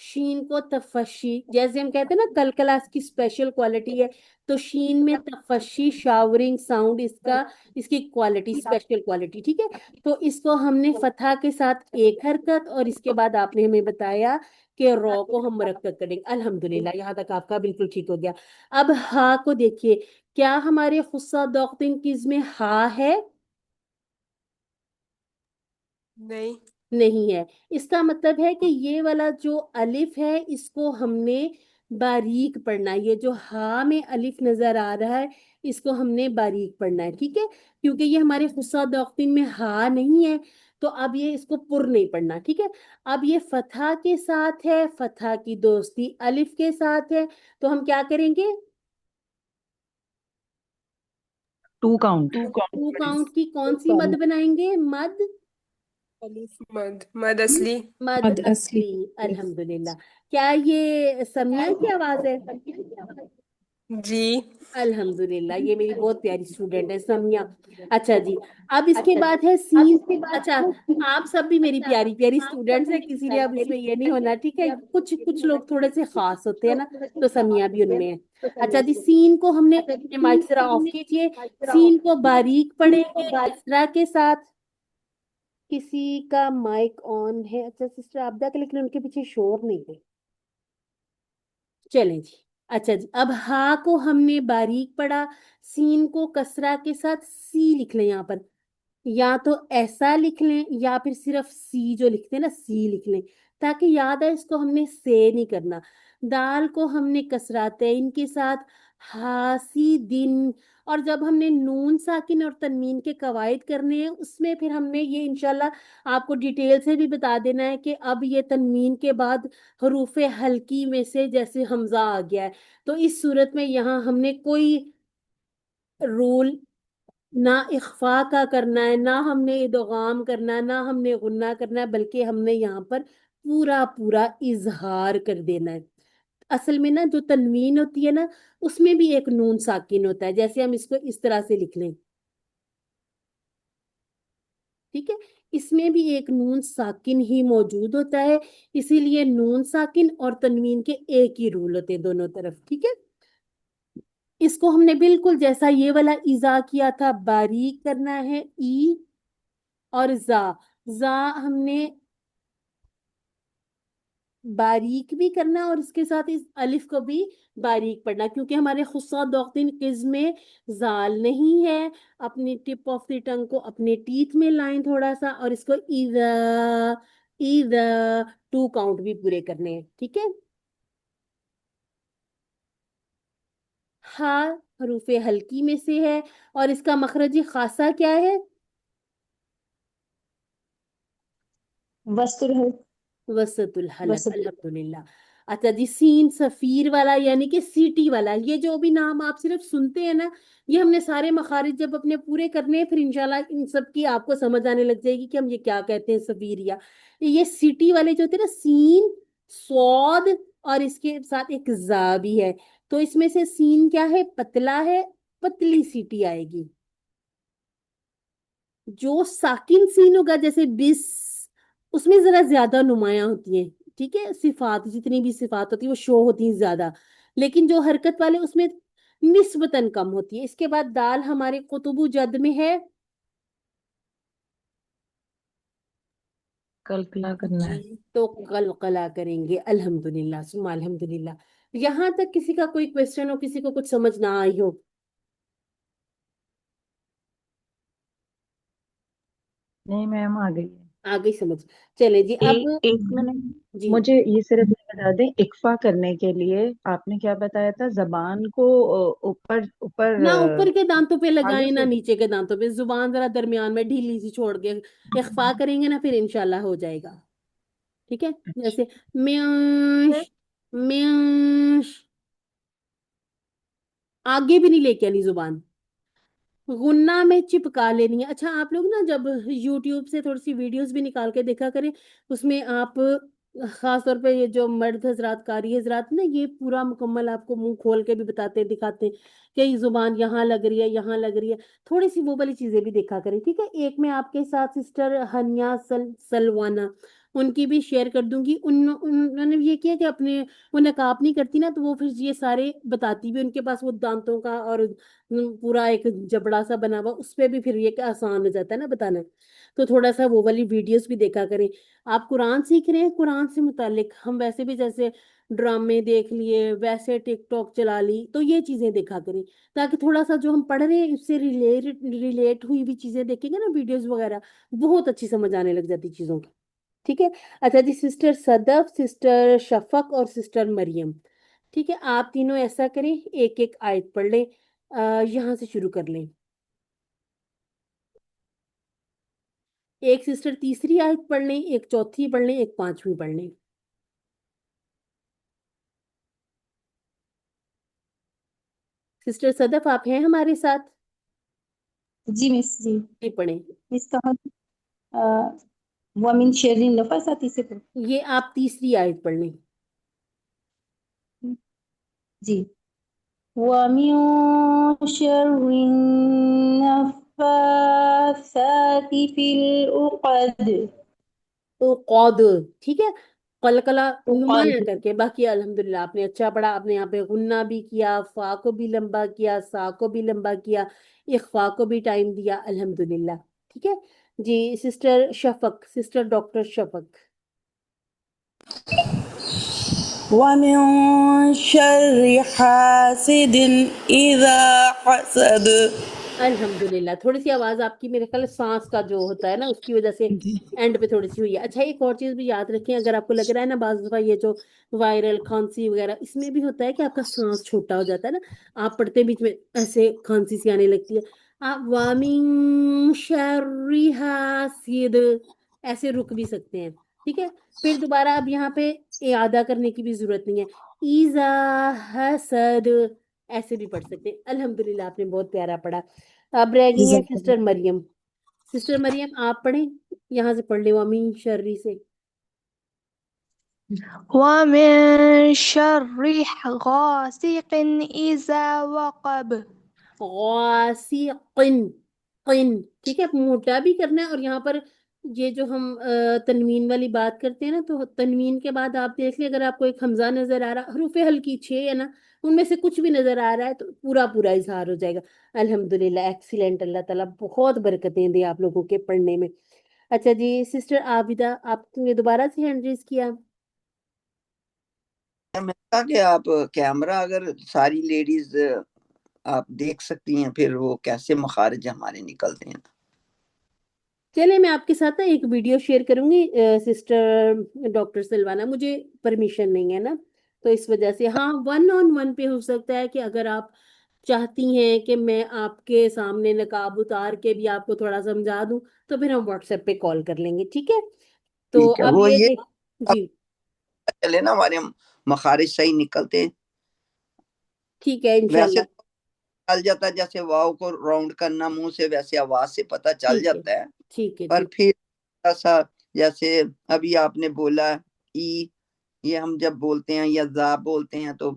شین کو تفشی، جیسے ہم کہتے ہیں نا کلکلاس کی اسپیشل کوالٹی ہے، تو شین میں تفشی شاورنگ ساؤنڈ اس کی کوالٹی اسپیشل کوالٹی، ٹھیک ہے. تو اس کو ہم نے فتحہ کے ساتھ ایک حرکت، اور اس کے بعد آپ نے ہمیں بتایا کہ رو کو ہم مرکب کریں گے. الحمدللہ یہاں تک آپ کا بالکل ٹھیک ہو گیا. اب ہا کو دیکھیے، کیا ہمارے خصہ دوختین کز میں ہا ہے؟ نہیں ہے. اس کا مطلب ہے کہ یہ والا جو الف ہے اس کو ہم نے باریک پڑھنا ہے. یہ جو ہا میں الف نظر آ رہا ہے اس کو ہم نے باریک پڑھنا ہے، ٹھیک ہے، کیونکہ یہ ہمارے خصہ دوختین میں ہا نہیں ہے، تو اب یہ اس کو پر نہیں پڑھنا، ٹھیک ہے. اب یہ فتحہ کے ساتھ ہے، فتحہ کی دوستی الف کے ساتھ ہے، تو ہم کیا کریں گے؟ 2 count. ٹو کاؤنٹ کی کون سی مد بنائیں گے؟ مد مد اصلی. مد مد اصلی. اصلی. الحمدللہ. کیا یہ سمیہ کی آواز ہے؟ جی. الحمدللہ، یہ میری بہت پیاری اسٹوڈنٹ ہے سمیہ. اچھا جی، اب اس کے بعد ہے سین. اچھا، آپ سب بھی میری پیاری پیاری اسٹوڈنٹس ہیں، کسی لیے اب اس میں یہ نہیں ہونا، ٹھیک ہے. کچھ لوگ تھوڑے سے خاص ہوتے ہیں نا، تو سمیہ بھی ان میں ہے. اچھا جی، سین کو ہم نے مائک ذرا آف کیجئے. سین کو باریک پڑھیں گے کسرہ کے ساتھ. کسی کا مائک آن ہے؟ اچھا سسٹر عابدہ کا، لیکن ان کے پیچھے شور نہیں ہے. چلیں جی. اچھا جی، اب ہا کو ہم نے باریک پڑھا، سین کو کسرہ کے ساتھ سی لکھ لیں. یہاں پر یا تو ایسا لکھ لیں یا پھر صرف سی جو لکھتے ہیں نا سی لکھ لیں، تاکہ یاد ہے اس کو ہم نے سے نہیں کرنا. دال کو ہم نے کسراتین کے ساتھ ہاسی دن، اور جب ہم نے نون ساکن اور تنوین کے قواعد کرنے ہیں اس میں پھر ہم نے یہ انشاءاللہ آپ کو ڈیٹیل سے بھی بتا دینا ہے کہ اب یہ تنوین کے بعد حروف ہلکی میں سے جیسے حمزہ آ گیا ہے، تو اس صورت میں یہاں ہم نے کوئی رول نہ اخفا کا کرنا ہے، نہ ہم نے ادغام کرنا ہے، نہ ہم نے غنہ کرنا ہے، بلکہ ہم نے یہاں پر پورا اظہار کر دینا ہے. اصل میں نا جو تنوین ہوتی ہے نا اس میں بھی ایک نون ساکن ہوتا ہے، جیسے ہم اس کو اس طرح سے لکھ لیں، ٹھیک ہے. اس میں بھی ایک نون ساکن ہی موجود ہوتا ہے، اسی لیے نون ساکن اور تنوین کے ایک ہی رول ہوتے ہیں دونوں طرف، ٹھیک ہے. اس کو ہم نے بالکل جیسا یہ والا ایزا کیا تھا باریک کرنا ہے، ای اور زا ہم نے باریک بھی کرنا اور اس کے ساتھ اس الف کو بھی باریک پڑھنا، کیونکہ ہمارے خصہ دوختین قسم میں زال نہیں ہے. اپنی ٹپ آف دی ٹنگ کو اپنے ٹیتھ میں لائن تھوڑا سا، اور اس کو ایذا 2 کاؤنٹ بھی پورے کرنے ہیں، ٹھیک ہے. ہا حروف ہلکی میں سے ہے اور اس کا مخرجی خاصہ کیا ہے؟ وسط الحلق. وسط الحلق. الحمدللہ. اچھا جی، سین سفیر والا یعنی کہ سیٹی والا، یہ جو بھی نام آپ صرف سنتے ہیں نا، یہ ہم نے سارے مخارج جب اپنے پورے کرنے ہیں پھر انشاءاللہ ان سب کی آپ کو سمجھ آنے لگ جائے گی کہ ہم یہ کیا کہتے ہیں. سفیر یا یہ سیٹی والے جو ہوتے ہیں نا، سین صاد اور اس کے ساتھ ایک زا بھی ہے، تو اس میں سے سین کیا ہے؟ پتلا ہے، پتلی سیٹی آئے گی. جو ساکن سین ہوگا جیسے بس، اس میں ذرا زیادہ نمایاں ہوتی ہیں، ٹھیک ہے. صفات جتنی بھی صفات ہوتی ہیں وہ شو ہوتی ہیں زیادہ، لیکن جو حرکت والے اس میں نسبتاً کم ہوتی ہے. اس کے بعد دال ہمارے قطب جد میں ہے، کلکلا کرنا ہے. تو قلقلہ کریں گے. الحمدللہ ثم الحمدللہ. یہاں تک کسی کا کوئی کوشچن ہو، کسی کو کچھ سمجھ نہ آئی ہو؟ نہیں میم آ گئی ہے. آ گئی سمجھ. چلے جی اب ایک منٹ، جی مجھے یہ صرف یہ بتا دیں اکفا کرنے کے لیے آپ نے کیا بتایا تھا؟ زبان کو اوپر اوپر نہ اوپر کے دانتوں پہ آگے لگائیں نہ سے. نیچے کے دانتوں پہ، زبان ذرا درمیان میں ڈھیلی سی چھوڑ کے اخفا کریں گے نا پھر انشاءاللہ ہو جائے گا، ٹھیک ہے. جیسے میاش میاش، آگے بھی نہیں لے کے آنی زبان، غنہ میں چپکا لینی ہے. اچھا آپ لوگ نا جب یوٹیوب سے تھوڑی سی ویڈیوز بھی نکال کے دیکھا کریں، اس میں آپ خاص طور پہ یہ جو مرد حضرات قاری حضرات نا یہ پورا مکمل آپ کو منہ کھول کے بھی بتاتے دکھاتے ہیں کہ یہ زبان یہاں لگ رہی ہے یہاں لگ رہی ہے، تھوڑی سی وہ والی چیزیں بھی دیکھا کریں، ٹھیک ہے. ایک میں آپ کے ساتھ سسٹر ہنیا سلوانہ، ان کی بھی شیئر کر دوں گی. انہوں نے یہ کیا کہ اپنے وہ نقاب نہیں کرتی نا، تو وہ پھر یہ سارے بتاتی بھی، ان کے پاس وہ دانتوں کا اور پورا ایک جبڑا سا بنا ہوا، اس پہ بھی پھر یہ کہ آسان ہو جاتا ہے نا بتانا. تو تھوڑا سا وہ والی ویڈیوز بھی دیکھا کریں. آپ قرآن سیکھ رہے ہیں، قرآن سے متعلق ہم ویسے بھی جیسے ڈرامے دیکھ لیے، ویسے ٹک ٹاک چلا لی، تو یہ چیزیں دیکھا کریں تاکہ تھوڑا سا جو ہم پڑھ رہے ہیں اس سے ریلیٹ ہوئی بھی چیزیں دیکھیں گے نا، ویڈیوز وغیرہ، بہت اچھی سمجھ آنے لگ جاتی چیزوں کی. ٹھیک ہے. اچھا جی، سسٹر صدف، سسٹر شفق اور سسٹر مریم. ٹھیک ہے، آپ تینوں ایسا کریں، ایک ایک آیت پڑھ لیں. یہاں سے شروع کر لیں. ایک سسٹر تیسری آیت پڑھ لیں، ایک چوتھی پڑھ لیں، ایک پانچویں پڑھ لیں. سسٹر صدف آپ ہیں ہمارے ساتھ؟ جی مس جی. یہ پڑھیں. مس کہاں وَمِن شَرِّ النَّفَّثَاتِ سے پڑھ. یہ آپ تیسری آیت پڑھ لیں. جی. وَمِن شَرِّ النَّفَّاثَاتِ فِي الْعُقَدِ. تو قود، ٹھیک ہے، قلقلہ نمایاں کر کے. باقی الحمدللہ آپ نے اچھا پڑھا. آپ نے یہاں پہ غنہ بھی کیا، فا کو بھی لمبا کیا، سا کو بھی لمبا کیا، اخفا کو بھی ٹائم دیا، الحمدللہ. ٹھیک ہے جی. سسٹر شفق، سسٹر ڈاکٹر شفق. وَمِن شَرِّ حَاسِدٍ إِذَا حَسَدَ. الحمدللہ. تھوڑی سی آواز آپ کی میرے خیال سانس کا جو ہوتا ہے نا اس کی وجہ سے اینڈ پہ تھوڑی سی ہوئی ہے. اچھا ایک اور چیز بھی یاد رکھیں، اگر آپ کو لگ رہا ہے نا بعض دفعہ یہ جو وائرل کھانسی وغیرہ، اس میں بھی ہوتا ہے کہ آپ کا سانس چھوٹا ہو جاتا ہے نا، آپ پڑھتے بیچ میں ایسے کھانسی سی آنے لگتی ہے. آپ وَمِن شَرِّ حاسد ایسے رک بھی سکتے ہیں. ٹھیک ہے. پھر دوبارہ اب یہاں پہ اعادہ کرنے کی بھی ضرورت نہیں ہے. ایزا حسد ایسے بھی پڑھ سکتے ہیں. الحمدللہ آپ نے بہت پیارا پڑھا. اب رہ گئی ہیں سسٹر مریم. سسٹر مریم آپ پڑھیں، یہاں سے پڑھ لیں وَمِن شَرِّ سے. وَمِن شَرِّ غَاسِقٍ إِذَا وَقَبَ. غاسقن، قن، ٹھیک ہے، موٹا بھی کرنا ہے. اور یہاں پر یہ جو ہم تنوین والی بات کرتے ہیں نا، تو تنوین کے بعد آپ دیکھ لیں اگر آپ کو ایک حمزہ نظر آ رہا، حروف ہلکی 6 ہے نا، ان میں سے کچھ بھی نظر آ رہا ہے تو پورا پورا اظہار ہو جائے گا. الحمدللہ ایکسیلنٹ. اللہ تعالیٰ بہت برکتیں دے آپ لوگوں کے پڑھنے میں. اچھا جی سسٹر عابدہ، آپ نے دوبارہ سے ہینڈ ریز کیا. میں کہا کہ آپ کیمرہ اگر ساری لیڈیز آپ دیکھ سکتی ہیں، پھر وہ کیسے مخارج ہمارے نکلتے ہیں. چلے میں آپ کے ساتھ نا ایک ویڈیو شیئر کروں گی سسٹر ڈاکٹر سلوانا، مجھے پرمیشن نہیں ہے نا، تو اس وجہ سے ہاں 1 on 1 پہ ہو سکتا ہے کہ اگر آپ چاہتی ہیں کہ میں آپ کے سامنے نقاب اتار کے بھی آپ کو تھوڑا سمجھا دوں تو پھر ہم واٹس ایپ پہ کال کر لیں گے. ٹھیک ہے. تو ٹھیک ہے، اب وہ یہ یہ دیکھ جی چلے نا ہمارے مخارج صحیح نکلتے ہیں. ٹھیک ہے ویسے انشاءاللہ. چل جاتا ہے جیسے واؤ کو راؤنڈ کرنا منہ سے، ویسے آواز سے پتہ چل ٹھیک ہے جاتا ہے. ٹھیک ہے پر جی. پھر ایسا جیسے ابھی آپ نے بولا ای، یہ ہم جب بولتے ہیں یا زا بولتے ہیں تو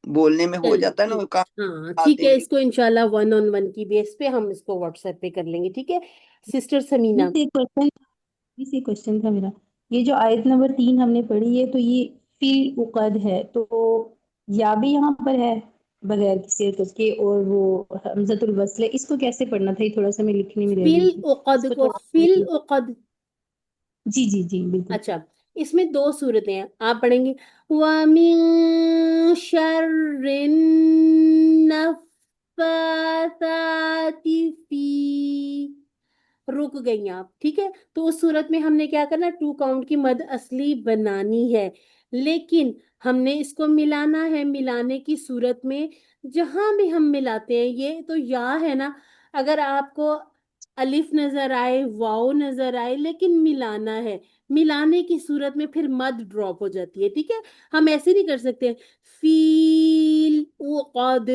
بولنے میں ہو چلے جاتا ہے نا، ٹھیک، وہ کہاں ہاں ٹھیک آتے ہے. ہیں. اس کو انشاءاللہ 1 on 1 کی بیس پہ ہم اس کو واٹس ایپ پہ کر لیں گے. ٹھیک ہے. سسٹر سمینا. اسی کوشچن تھا میرا. یہ جو آیت نمبر 3 ہم نے پڑھی ہے تو یہ فی العقد ہے، تو یا بھی یہاں پر ہے بغیر کسی حرکت کے، اور وہ حمزۃ الوصل ہے، اس کو کیسے پڑھنا تھا؟ یہ تھوڑا سا میں لکھنے میں رہ فی گئی تھی، اس العقد کو کو فی تھوڑا. العقد. جی جی جی بالکل. اچھا اس میں 2 صورتیں ہیں، آپ پڑھیں گے وَمِن شَرِّ النَّفَّاثَاتِ فِی، رک گئی آپ. ٹھیک ہے. تو اس صورت میں ہم نے کیا کرنا، 2 کاؤنٹ کی مد اصلی بنانی ہے، لیکن ہم نے اس کو ملانا ہے. ملانے کی صورت میں جہاں بھی ہم ملاتے ہیں، یہ تو یا ہے نا، اگر آپ کو الف نظر آئے، واو نظر آئے، لیکن ملانا ہے، ملانے کی صورت میں پھر مد ڈراپ ہو جاتی ہے. ٹھیک ہے. ہم ایسے نہیں کر سکتے فیل عقد،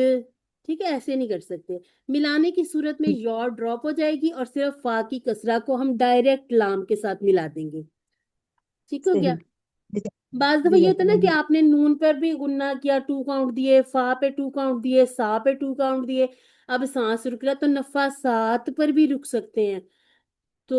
ٹھیک ہے، ایسے نہیں کر سکتے. ملانے کی صورت میں یور ڈراپ ہو جائے گی اور صرف فا کی کسرہ کو ہم ڈائریکٹ لام کے ساتھ ملا دیں گے. ٹھیک ہو گیا. صحیح. بعض دفعہ یہ ہوتا ہے نا کہ آپ نے نون پر بھی غنہ کیا، 2 کاؤنٹ دیے، فا پہ 2 کاؤنٹ دیے، سا پہ 2 کاؤنٹ دیے، اب سانس رک رہا تو نفاسات پر بھی رک سکتے ہیں. تو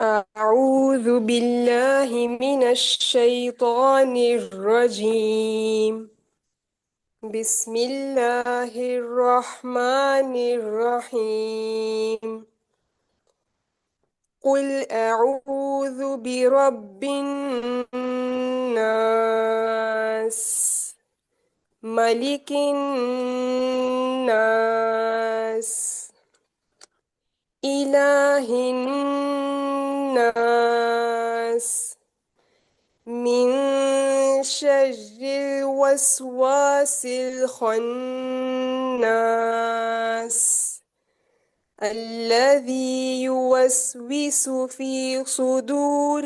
أعوذ بالله من الشيطان الرجيم بسم الله الرحمن الرحيم قل أعوذ برب الناس ملك الناس إله الناس من شر الوسواس الخناس الذي يوسوس في صدور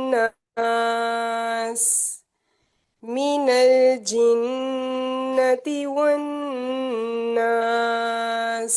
الناس من الجنة والناس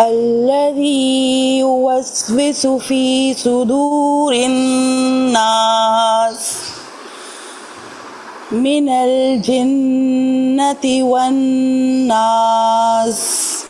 الذي يوسوس في صدور الناس من الجنة والناس।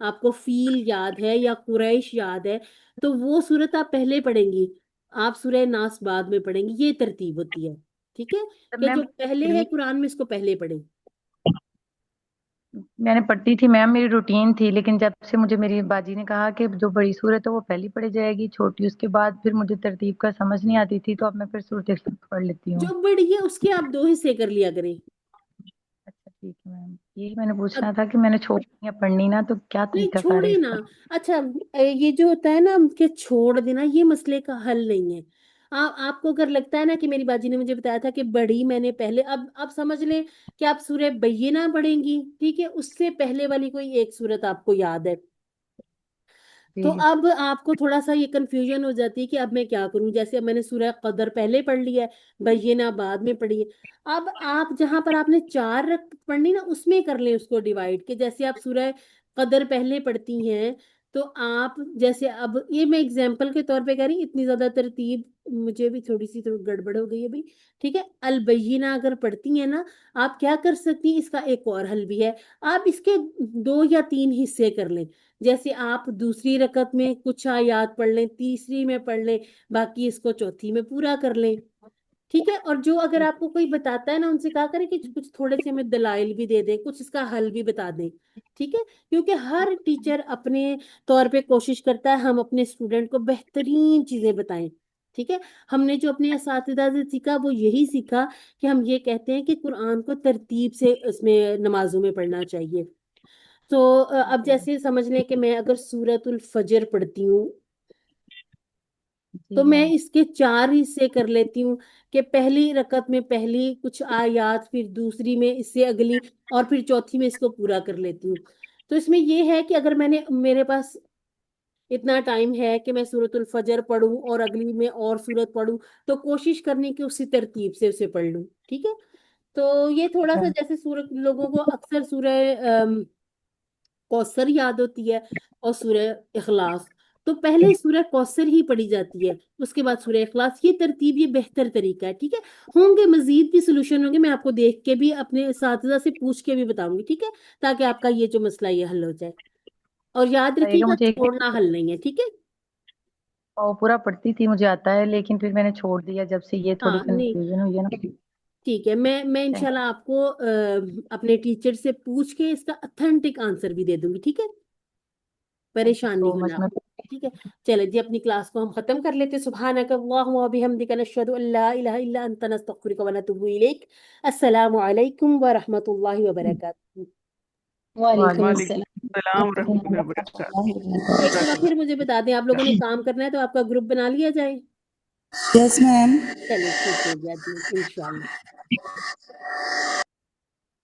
آپ کو فیل یاد ہے یا قریش یاد ہے تو وہ صورت آپ پہلے پڑھیں گی، آپ سورہ ناس بعد میں پڑھیں گی، یہ ترتیب ہوتی ہے، ٹھیک ہے، کہ میم جو پہلے ہے قرآن میں اس کو پہلے پڑھیں۔ میں نے پڑھتی تھی میم، میری روٹین تھی، لیکن جب سے مجھے میری باجی نے کہا کہ جو بڑی صورت ہے وہ پہلی پڑھی جائے گی، چھوٹی اس کے بعد، پھر مجھے ترتیب کا سمجھ نہیں آتی تھی، تو اب میں پھر صورت اخلاص پڑھ لیتی ہوں۔ جو بڑی ہے اس کے آپ 2 حصے کر لیا کریں۔ اچھا ٹھیک ہے میم، یہی میں نے پوچھنا تھا کہ میں نے چھوڑنی ہے پڑھنی نا، تو کیا نہیں طریقہ کار ہے چھوڑے اس نا، کا؟ اچھا یہ جو ہوتا ہے نا کہ چھوڑ دینا، یہ مسئلے کا حل نہیں ہے۔ آپ کو اگر لگتا ہے نا کہ میری باجی نے مجھے بتایا تھا کہ بڑی میں نے پہلے، اب سمجھ لیں کہ آپ سورہ بینہ پڑھیں گی، ٹھیک ہے، اس سے پہلے والی کوئی ایک سورت آپ کو یاد ہے، تو جی اب آپ کو تھوڑا سا یہ کنفیوژن ہو جاتی ہے کہ اب میں کیا کروں، جیسے اب میں نے سورہ قدر پہلے پڑھ لی ہے، بینہ بعد میں پڑھی ہے، اب آپ جہاں پر آپ نے 4 پڑھنی نا اس میں کر لیں اس کو ڈیوائڈ، کہ جیسے آپ سورہ قدر پہلے پڑھتی ہیں تو آپ جیسے، اب یہ میں اگزامپل کے طور پہ کہہ رہی، اتنی زیادہ ترتیب مجھے بھی تھوڑی سی تو گڑبڑ ہو گئی ہے بھائی، ٹھیک ہے، البینہ اگر پڑھتی ہیں نا آپ کیا کر سکتی ہیں، اس کا ایک اور حل بھی ہے، آپ اس کے 2 یا 3 حصے کر لیں، جیسے آپ دوسری رکعت میں کچھ آیات پڑھ لیں، تیسری میں پڑھ لیں، باقی اس کو چوتھی میں پورا کر لیں، ٹھیک ہے، اور جو اگر آپ کو کوئی بتاتا ہے نا ان سے کہا کرے کہ کچھ تھوڑے سے ہمیں دلائل بھی دے دیں، کچھ اس کا حل بھی بتا دیں، ٹھیک ہے، کیونکہ ہر ٹیچر اپنے طور پہ کوشش کرتا ہے ہم اپنے اسٹوڈنٹ کو بہترین چیزیں بتائیں، ٹھیک ہے، ہم نے جو اپنے اساتذہ سے سیکھا وہ یہی سیکھا کہ ہم یہ کہتے ہیں کہ قرآن کو ترتیب سے اس میں نمازوں میں پڑھنا چاہیے، تو اب جیسے سمجھ لیں کہ میں اگر سورۃ الفجر پڑھتی ہوں جی تو میں میم، اس کے 4 حصے کر لیتی ہوں، کہ پہلی رکعت میں پہلی کچھ آیات، پھر دوسری میں اس سے اگلی، اور پھر چوتھی میں اس کو پورا کر لیتی ہوں، تو اس میں یہ ہے کہ اگر میرے پاس اتنا ٹائم ہے کہ میں سورۃ الفجر پڑھوں اور اگلی میں اور سورت پڑھوں تو کوشش کرنی کہ اسی ترتیب سے اسے پڑھ لوں، ٹھیک ہے، تو یہ تھوڑا سا جیسے سورت لوگوں کو اکثر سورہ کوثر یاد ہوتی ہے اور سورہ اخلاص، تو پہلے سورہ کوثر ہی پڑھی جاتی ہے، اس کے بعد سورہ اخلاص، یہ ترتیب یہ بہتر طریقہ ہے، ٹھیک ہے، ہوں گے مزید بھی سولوشن ہوں گے، میں آپ کو دیکھ کے بھی اپنے اساتذہ سے پوچھ کے بھی بتاؤں گی، ٹھیک ہے، تاکہ آپ کا یہ جو مسئلہ یہ حل ہو جائے، اور یاد بتائیے رکھیے گا گا مجھے چھوڑنا حل نہیں ہے، ٹھیک ہے، اور پورا پڑھتی تھی، مجھے آتا ہے، لیکن پھر میں نے چھوڑ دیا جب سے یہ تھوڑی ہاں نہیں کنفیوژن ہوئی ہے نا۔ ٹھیک ہے، میں انشاءاللہ آپ کو اپنے ٹیچر سے پوچھ کے اس کا اتھینٹک آنسر بھی دے دوں گی، ٹھیک ہے، تھینک یو پریشان سو نہیں مچ ہونا آپ میں۔ کو، ٹھیک ہے، چلے جی اپنی کلاس کو ہم ختم کر لیتے، سبحانک اللہم و بحمدک نشہد ان لا الہ الا انت نستغفرک و نتوب الیک، السلام علیکم ورحمۃ اللہ وبرکاتہ۔ وعلیکم وعلیکم السلام السلام ورحمۃ ورحمۃ اللہ اللہ وبرکاتہ۔ وبرکاتہ۔ ایک دفعہ جزاک پھر مجھے بتا دیں، آپ لوگوں نے کام کرنا ہے تو آپ کا گروپ بنا لیا جائے، یس میم۔ چلے ٹھیک ہو گیا جی انشاءاللہ۔